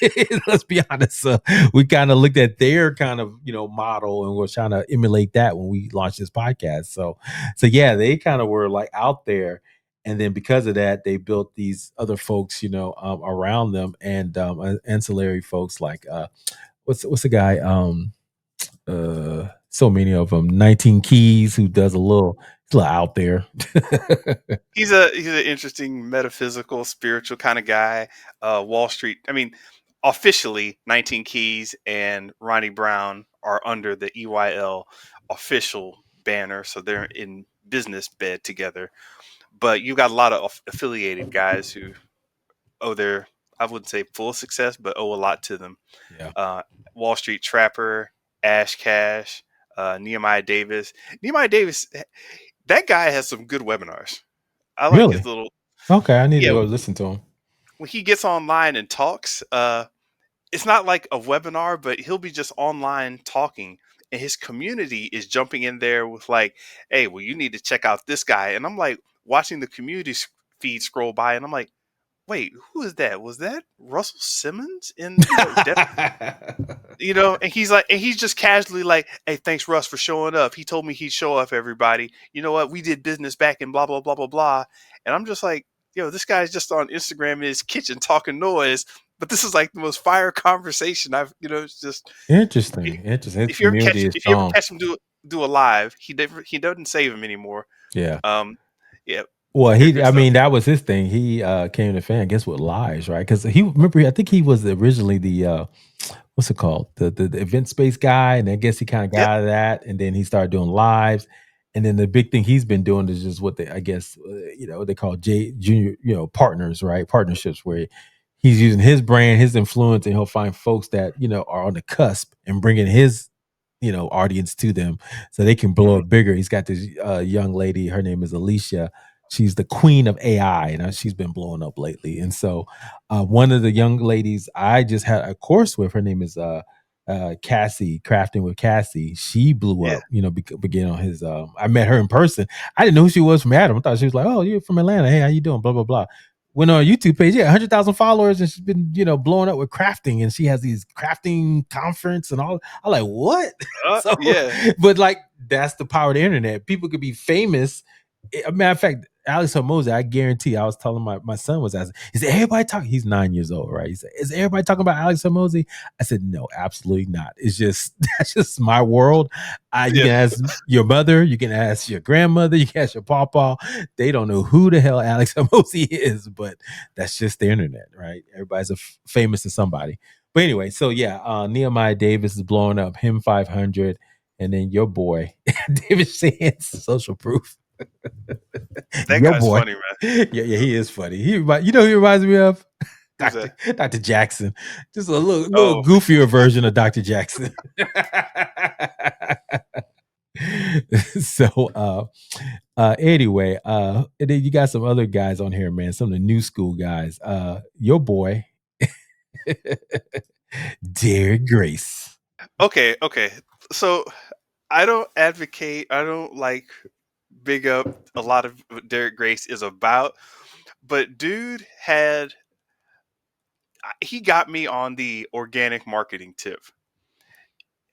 Let's be honest. So we kind of looked at their kind of model, and we're trying to emulate that when we launched this podcast. So yeah, they kind of were like out there, and then because of that, they built these other folks, around them, and ancillary folks like what's the guy? So many of them. 19 Keys, who does he's a little out there. he's an interesting metaphysical, spiritual kind of guy. Wall Street. I mean, officially, 19 Keys and Ronnie Brown are under the EYL official banner, so they're in business bed together. But you got a lot of affiliated guys who owe their I wouldn't say full success, but owe a lot to them. Yeah. Uh, Wall Street Trapper, Ash Cash, Nehemiah Davis. Nehemiah Davis, that guy has some good webinars. I like his Really? little, Okay, I need to yeah. go listen to him. When he gets online and talks, it's not like a webinar, but he'll be just online talking, and his community is jumping in there with like, "Hey, well, you need to check out this guy." And I'm like watching the community feed scroll by, and I'm like, "Wait, who is that? Was that Russell Simmons in and he's like, and he's just casually like, "Hey, thanks Russ for showing up. He told me he'd show up, everybody. You know what? We did business back in blah blah blah blah blah." And I'm just like, this guy's just on Instagram in his kitchen talking noise, but this is like the most fire conversation it's just, Interesting. Interesting. His community is if you ever strong. catch him do a live, he doesn't save him anymore. Yeah. Um, yeah, Well, good I stuff. mean, that was his thing. He came to fan, I guess, with lies, right? Because he remember, I think he was originally the what's it called? The event space guy, and I guess he kind of Yep. got out of that, and then he started doing lives. And then the big thing he's been doing is just what they, I guess, what they call junior, partners, right? Partnerships where he's using his brand, his influence, and he'll find folks that are on the cusp and bringing his audience to them so they can blow Hmm. it bigger. He's got this young lady, her name is Alicia. She's the queen of AI, and she's been blowing up lately. And so, one of the young ladies I just had a course with, her name is Cassie, Crafting with Cassie. She blew Yeah. up, began on his. I met her in person. I didn't know who she was from Adam. I thought she was like, "Oh, you're from Atlanta. Hey, how you doing?" Blah blah blah. Went on her YouTube page, yeah, 100,000 followers, and she's been, blowing up with crafting, and she has these crafting conference and all. I'm like, what? So, Yeah. but like, that's the power of the internet. People could be famous. A matter of fact, Alex Hormozi, I guarantee. I was telling my son was asking. He said, "Everybody talking." He's 9 years old, right? He said, "Is everybody talking about Alex Hormozi?" I said, "No, absolutely not. It's just that's just my world. You Yeah. can ask your mother, you can ask your grandmother, you can ask your papa. They don't know who the hell Alex Hormozi is, but that's just the internet, right? Everybody's famous to somebody." But anyway, so yeah, Nehemiah Davis is blowing up, him 500, and then your boy David Shands, social proof. That Your guy's boy. funny, man. Yeah, he is funny. Who he reminds me of? Who's that? Dr. Jackson. Just a little Oh, goofier version of Dr. Jackson. So anyway, and then you got some other guys on here, man. Some of the new school guys. Your boy, Derek Grace. okay, okay. So I don't advocate. I don't like big up a lot of what Derek Grace is about, but dude he got me on the organic marketing tip,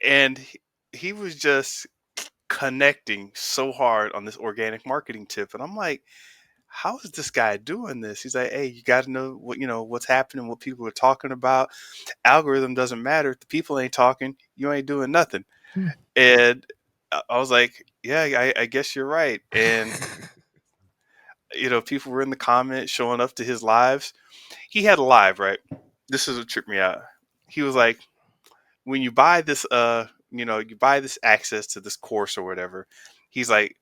and he was just connecting so hard on this organic marketing tip, and I'm like, how is this guy doing this? He's like, hey, you got to know what's happening, what people are talking about. Algorithm doesn't matter if the people ain't talking. You ain't doing nothing. Hmm. And I was like, yeah, I guess you're right. And people were in the comments showing up to his lives. He had a live, right? This is what tripped me out. He was like, when you buy this, you buy this access to this course or whatever. He's like,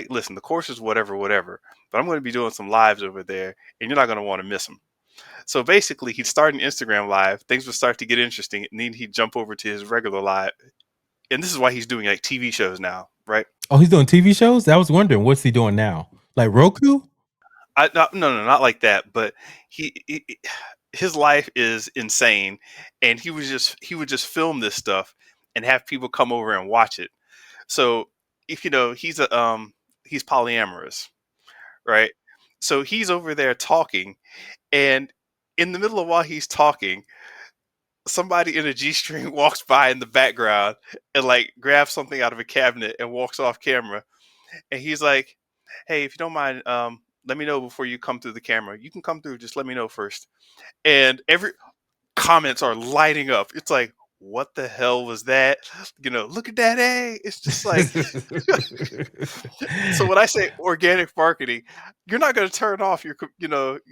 listen, the course is whatever, whatever. But I'm going to be doing some lives over there, and you're not going to want to miss them. So basically, he'd start an Instagram live. Things would start to get interesting, and then he'd jump over to his regular live. And this is why he's doing like TV shows now, right? Oh, he's doing TV shows? I was wondering, what's he doing now? Like Roku? No, not like that. But he his life is insane, and he would just film this stuff and have people come over and watch it. So if he's polyamorous, right? So he's over there talking, and in the middle of while he's talking, somebody in a G string walks by in the background and like grabs something out of a cabinet and walks off camera. And he's like, "Hey, if you don't mind, let me know before you come through the camera. You can come through, just let me know first." And every comments are lighting up. It's like, what the hell was that? Look at that A. It's just like, so when I say organic marketing, you're not going to turn off your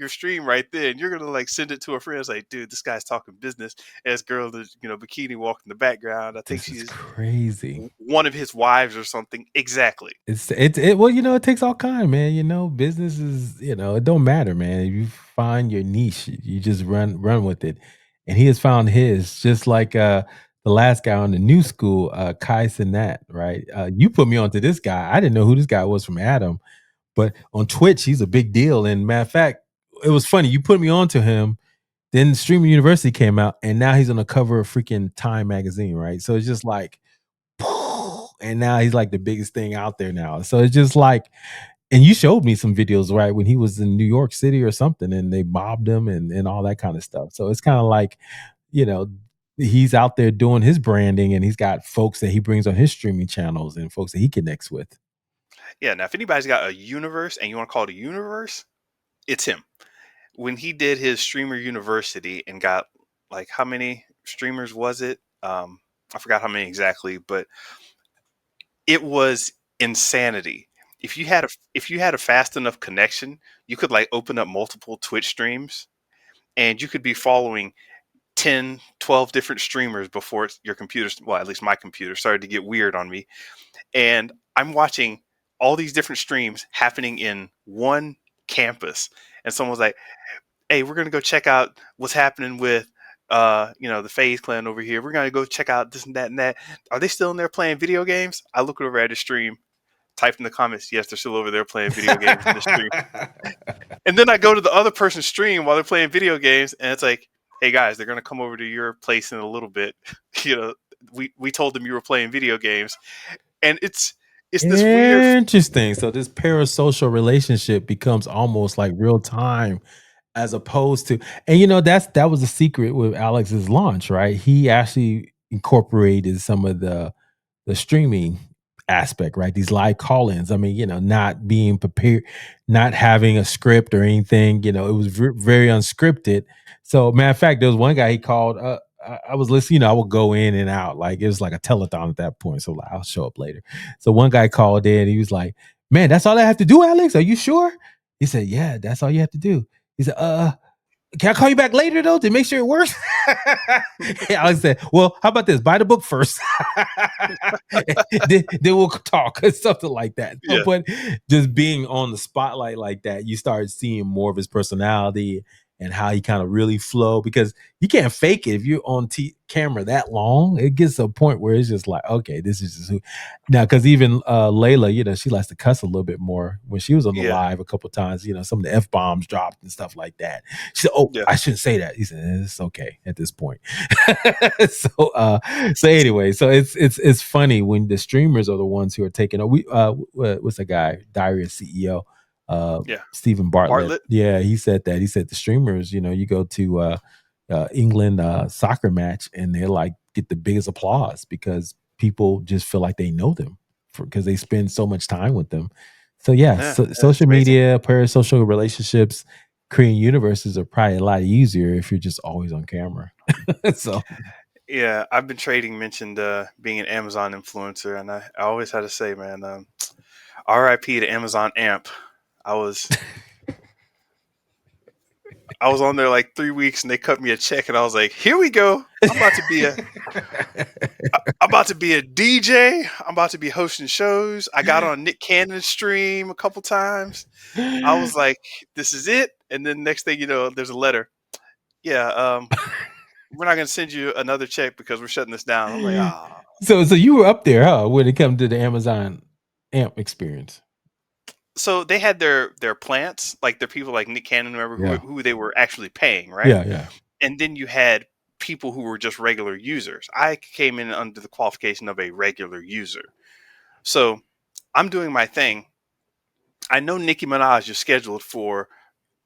stream right then. You're going to like send it to a friend. It's like, dude, this guy's talking business. And this girl, bikini walking in the background. I think This is she's crazy. one of his wives or something. Exactly. It well, it takes all kind, man. Business is, it don't matter, man. If you find your niche, you just run with it. And he has found his, just like the last guy on the new school, Kai Cenat, right? You put me onto this guy. I didn't know who this guy was from Adam, but on Twitch, he's a big deal. And matter of fact, it was funny. You put me onto him, then Streaming University came out, and now he's on the cover of freaking Time magazine, right? So it's just like, and now he's like the biggest thing out there now. So it's just like, and you showed me some videos, right, when he was in New York City or something, and they mobbed him and all that kind of stuff. So it's kind of like, you know, he's out there doing his branding, and he's got folks that he brings on his streaming channels and folks that he connects with. Yeah. Now, if anybody's got a universe and you want to call it a universe, it's him. When he did his streamer university and got like, how many streamers was it? I forgot how many exactly, but it was insanity. If you had a fast enough connection, you could like open up multiple Twitch streams and you could be following 10, 12 different streamers before your computer, well, at least my computer started to get weird on me. And I'm watching all these different streams happening in one campus. And someone's like, hey, we're gonna go check out what's happening with the FaZe clan over here. We're gonna go check out this and that and that. Are they still in there playing video games? I look over at the stream, type in the comments, yes, they're still over there playing video games in the stream. And then I go to the other person's stream while they're playing video games, and it's like, hey guys, they're gonna come over to your place in a little bit. you know, we told them you were playing video games. And it's this weird. Interesting. So this parasocial relationship becomes almost like real time, as opposed to, and that was the secret with Alex's launch, right? He actually incorporated some of the streaming aspect, right? These live call-ins. I mean, not being prepared, not having a script or anything. It was very unscripted. So, matter of fact, there was one guy he called. I was listening. I would go in and out, like it was like a telethon at that point. So like, I'll show up later. So one guy called in. He was like, "Man, that's all I have to do, Alex. Are you sure?" He said, "Yeah, that's all you have to do." He said, can I call you back later though to make sure it works?" Alex said, "Well, how about this? Buy the book first, then we'll talk," something like that. So, Yeah, but just being on the spotlight like that, you start seeing more of his personality and how he kind of really flow, because you can't fake it if you're on camera that long. It gets to a point where it's just like, okay, this is just who. Now, because even Layla, she likes to cuss a little bit more. When she was on the yeah, live a couple times, some of the F bombs dropped and stuff like that. She said, "Oh, yeah. I shouldn't say that." He said, "It's okay at this point." So anyway, so it's funny when the streamers are the ones who are taking. What's the guy? Darius CEO, Yeah. Stephen Bartlett. Bartlett. Yeah, he said that. He said the streamers, you go to England soccer match and they're like get the biggest applause because people just feel like they know them because they spend so much time with them. So yeah, Yeah, it's social amazing. media, parasocial relationships, creating universes are probably a lot easier if you're just always on camera. So Yeah, I've been trading mentioned being an Amazon influencer, and I always had to say, man, RIP to Amazon AMP. I was I was on there like 3 weeks, and they cut me a check, and I was like, here we go. I'm about to be a DJ. I'm about to be hosting shows. I got on Nick Cannon's stream a couple times. I was like, this is it. And then next thing you know, there's a letter. Yeah, we're not going to send you another check because we're shutting this down. I'm like, ah. so you were up there, huh, when it comes to the Amazon AMP experience. So they had their plants, like their people like Nick Cannon, remember Yeah. who they were actually paying, right? Yeah, yeah. And then you had people who were just regular users. I came in under the qualification of a regular user. So I'm doing my thing. I know Nicki Minaj is scheduled for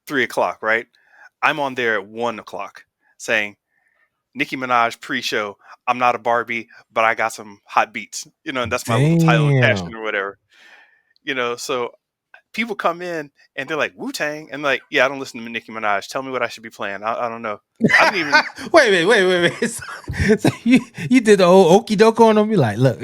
3 o'clock, right? I'm on there at 1 o'clock saying, Nicki Minaj pre-show. I'm not a Barbie, but I got some hot beats, and that's my little title and Damn. caption or whatever, So people come in and they're like Wu Tang, and like, yeah, I don't listen to Nicki Minaj. Tell me what I should be playing. I don't know. I didn't even. wait. So you did the old okey doke on them. You like, look,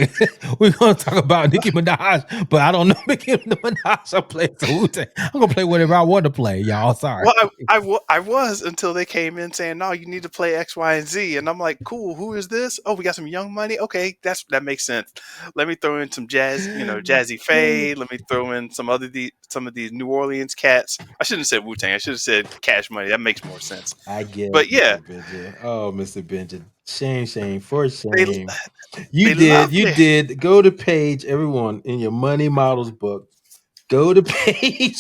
we're gonna talk about Nicki Minaj, but I don't know Nicki Minaj. I play the Wu-Tang. I'm gonna play whatever I want to play, y'all. Sorry. Well, I was until they came in saying, no, you need to play X, Y, and Z. And I'm like, cool, who is this? Oh, we got some Young Money. Okay, that makes sense. Let me throw in some jazz, Jazzy Faye. Let me throw in some of these New Orleans cats. I shouldn't have said Wu Tang. I should have said Cash Money. That makes more sense. I But get yeah, Mr. Benja. Oh, Mr. Benja. Shame, for they shame. they love You me. did. Go to page, everyone, in your money models book. Go to page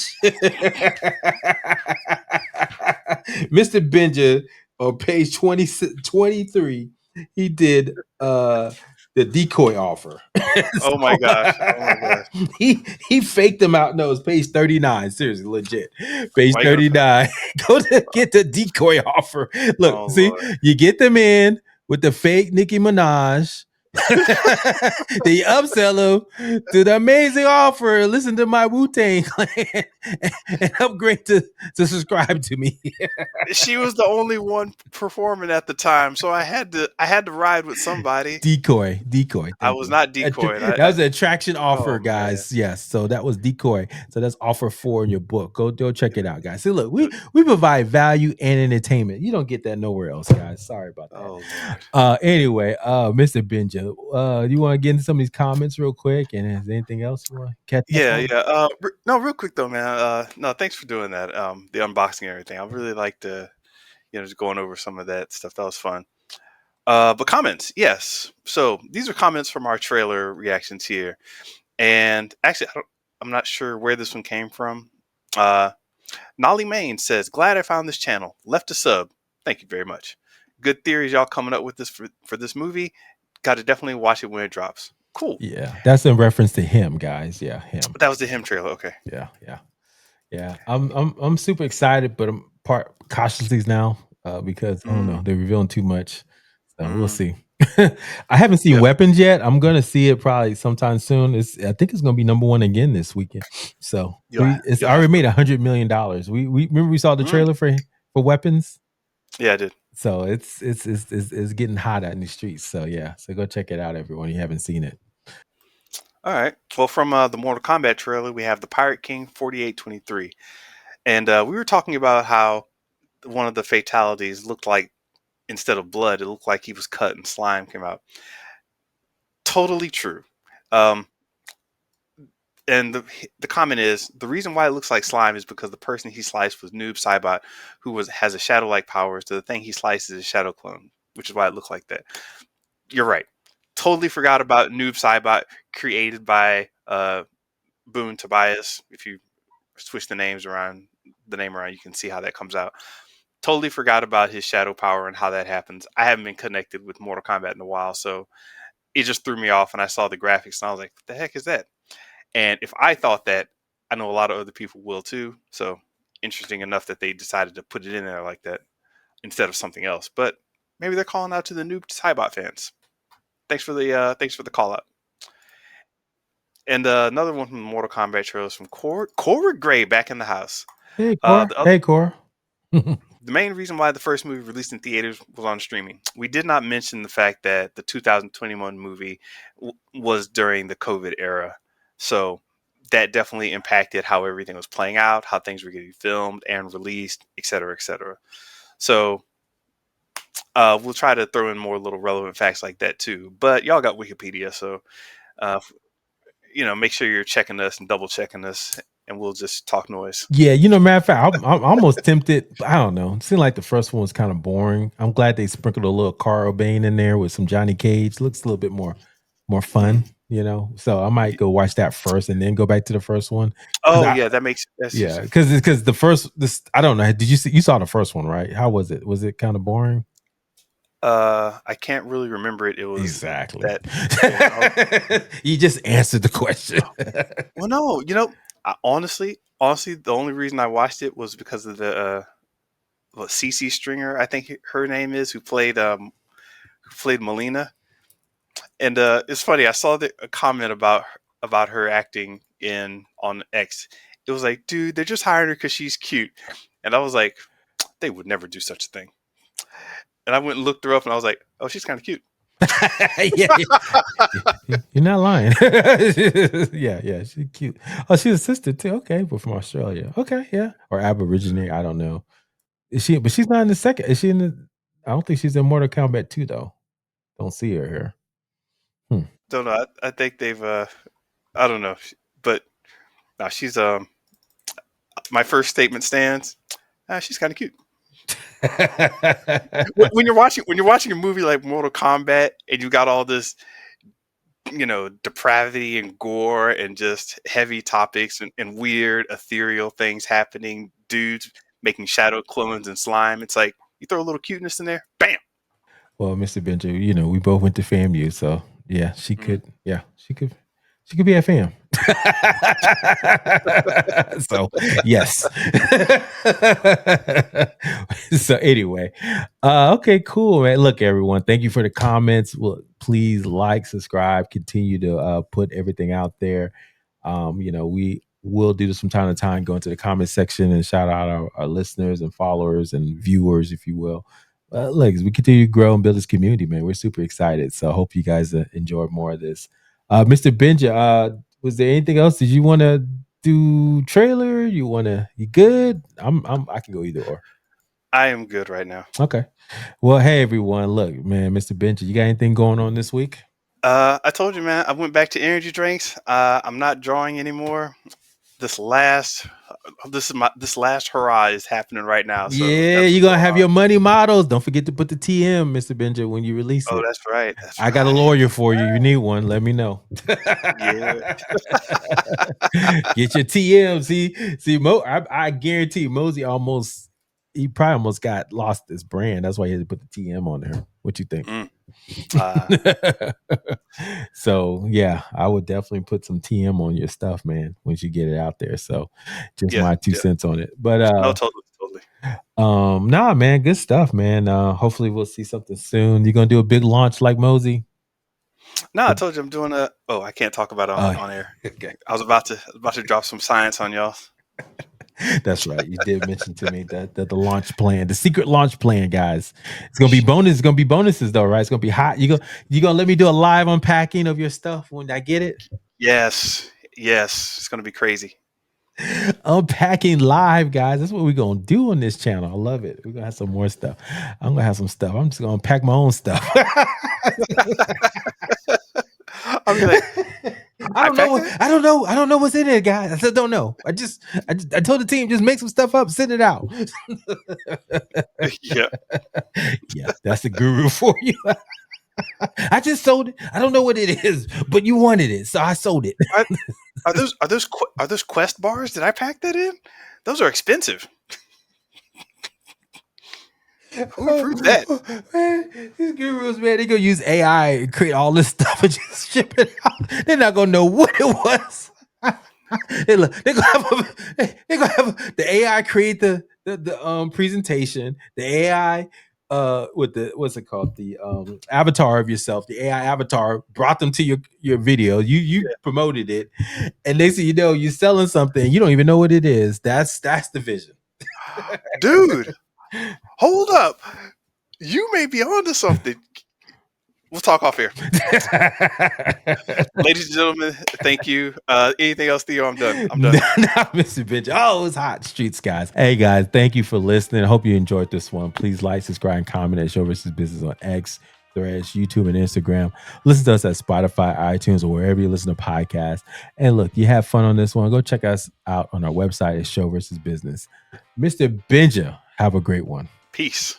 Mr. Benja on page 23. He did the decoy offer. Oh my So, gosh. Oh my gosh. he faked them out. No, it's page 39. Seriously, legit. Page Why you gonna? 39. Go to get the decoy offer. Look, Oh see, Lord. you get them in with the fake Nicki Minaj. Then you upsell them to the amazing offer. Listen to my Wu Tang clan and upgrade to subscribe to me. She was the only one performing at the time, so I had to ride with somebody. Decoy. I Thank was you. not decoyed. That was an attraction Oh offer, man. guys. Yes. So that was decoy. So that's offer 4 in your book. Go check it out, guys. See, look, we provide value and entertainment. You don't get that nowhere else, guys. Sorry about that. Oh Lord. Anyway, Mr. Benja, you want to get into some of these comments real quick? And is there anything else you want to catch up Yeah, on? yeah. No, real quick though, man. No, thanks for doing that. The unboxing and everything. I really like to, just going over some of that stuff. That was fun. But comments, yes. So these are comments from our trailer reactions here, and actually, I'm not sure where this one came from. Uh, Nolly Main says, "Glad I found this channel. Left a sub. Thank you very much. Good theories y'all coming up with this for this movie. Got to definitely watch it when it drops. Cool. Yeah, that's in reference to him, guys. Yeah, him. That was the him trailer. Okay. Yeah. I'm super excited, but I'm part cautiously now because I don't know, Mm, they're revealing too much. So we'll mm, see. I haven't seen yeah. Weapons yet. I'm gonna see it probably sometime soon. I think it's gonna be number one again this weekend. So You'll it's you'll have already to. made $100 million. We remember we saw the Mm, trailer for Weapons. yeah, I did. So it's getting hot out in the streets. So yeah, so go check it out, everyone. You haven't seen it. All right. Well, from the Mortal Kombat trailer, we have the Pirate King 4823, and we were talking about how one of the fatalities looked like, instead of blood, it looked like he was cut and slime came out. Totally true. Um, and the comment is, the reason why it looks like slime is because the person he sliced was Noob Saibot, who has a shadow like powers. So the thing he sliced is a shadow clone, which is why it looked like that. You're right. Totally forgot about Noob Saibot, created by Boone Tobias. If you switch the name around, you can see how that comes out. Totally forgot about his shadow power and how that happens. I haven't been connected with Mortal Kombat in a while, so it just threw me off. And I saw the graphics, and I was like, "What the heck is that?" And if I thought that, I know a lot of other people will too. So interesting enough that they decided to put it in there like that instead of something else. But maybe they're calling out to the Noob Saibot fans. Thanks for the call out. And another one from the Mortal Kombat trailers from Cora Gray back in the house. Hey Uh, Cora. the Hey Cora. the main reason why the first movie released in theaters was on streaming. We did not mention the fact that the 2021 movie was during the COVID era. So that definitely impacted how everything was playing out, how things were getting filmed and released, et cetera, et cetera. So we'll try to throw in more little relevant facts like that too. But y'all got Wikipedia, so uh, make sure you're checking us and double checking us, and we'll just talk noise. Yeah, matter of fact, I'm almost tempted. But I don't know. It seemed like the first one was kind of boring. I'm glad they sprinkled a little Carl Bane in there with some Johnny Cage. Looks a little bit more Mm. fun, So I might go watch that first and then go back to the first one. Because Oh yeah, that's yeah, easy. because the first this I don't know. Did you saw the first one, right? How was it? Was it kind of boring? I can't really remember it. It was Exactly. that. Yeah. You just answered the question. Well, no, honestly, the only reason I watched it was because of the CC Stringer, I think her name is, who played Melina. And it's funny. I saw a comment about her acting in on X. It was like, dude, they're just hiring her because she's cute, and I was like, they would never do such a thing. And I went and looked her up, and I was like, oh, she's kind of cute. Yeah, you're not lying. Yeah, she's cute. Oh, she's a sister too. Okay, but from Australia. Okay, yeah, or Aborigine. I don't know. Is she? But she's not in the second. Is she in the? I don't think she's in Mortal Kombat 2 though. Don't see her here. Don't know. I think they've. I don't know, but no, she's my first statement stands. She's kind of cute. When you're watching a movie like Mortal Kombat and you got all this, depravity and gore and just heavy topics and weird ethereal things happening, dudes making shadow clones and slime. It's like you throw a little cuteness in there, bam. Well, Mr. Benja, we both went to FAMU, so yeah, she could. Yeah, she could be at FAM. So yes. So anyway, okay, cool, man. Look, everyone, thank you for the comments. Well, please like, subscribe, continue to put everything out there. We will do this from time to time, go into the comment section and shout out our listeners and followers and viewers, if you will. Look, as we continue to grow and build this community, man, we're super excited. So I hope you guys enjoy more of this. Mr. Benja, was there anything else? Did you want to do trailer? You good? I can go either or. I am good right now. Okay. Well, hey everyone. Look, man, Mr. Benja, you got anything going on this week? I told you, man, I went back to energy drinks. I'm not drawing anymore. This last hurrah is happening right now. So yeah, you're gonna have your money models. Don't forget to put the TM, Mr. Benja, when you release it. Oh, that's right. I got a lawyer for you. You need one. Let me know. Yeah. Get your TM. See, I guarantee Mosey he probably almost got lost his brand. That's why he had to put the TM on there. What you think? So yeah, I would definitely put some TM on your stuff, man, once you get it out there. So just my 2 cents on it. But no, totally. Nah, man, good stuff, man. Hopefully we'll see something soon. You gonna do a big launch like Mosey? No, I told you I'm doing I can't talk about it on air. Okay. I was about to drop some science on y'all. That's right. You did mention to me that the launch plan, the secret launch plan, guys. It's gonna be bonus. It's gonna be bonuses though, right? It's gonna be hot. You gonna let me do a live unpacking of your stuff when I get it? Yes. It's gonna be crazy. Unpacking live, guys. That's what we're gonna do on this channel. I love it. We're gonna have some more stuff. I'm gonna have some stuff. I'm just gonna unpack my own stuff. I'm like, I don't know what's in it, guys. I still don't know. I told the team, just make some stuff up, send it out. Yeah, that's the guru for you. I just sold it. I don't know what it is, but you wanted it, so I sold it. Are those Quest bars? Did I pack that in? Those are expensive. Prove that. Man, these gurus, man, they gonna use AI and create all this stuff and just ship it out. They're not gonna know what it was. They're gonna have the AI create the presentation. The AI with the what's it called? The avatar of yourself. The AI avatar brought them to your video. You promoted it, and next thing you know, you're selling something. You don't even know what it is. That's the vision, dude. Hold up. You may be onto something. We'll talk off here. Ladies and gentlemen, thank you. Anything else, Theo? I'm done. No, Mr. Benja. Oh, it was hot streets, guys. Hey, guys, thank you for listening. I hope you enjoyed this one. Please like, subscribe, and comment at Show vs. Business on X, Threads, YouTube, and Instagram. Listen to us at Spotify, iTunes, or wherever you listen to podcasts. And look, you have fun on this one. Go check us out on our website at Show vs. Business. Mr. Benja, have a great one. Peace.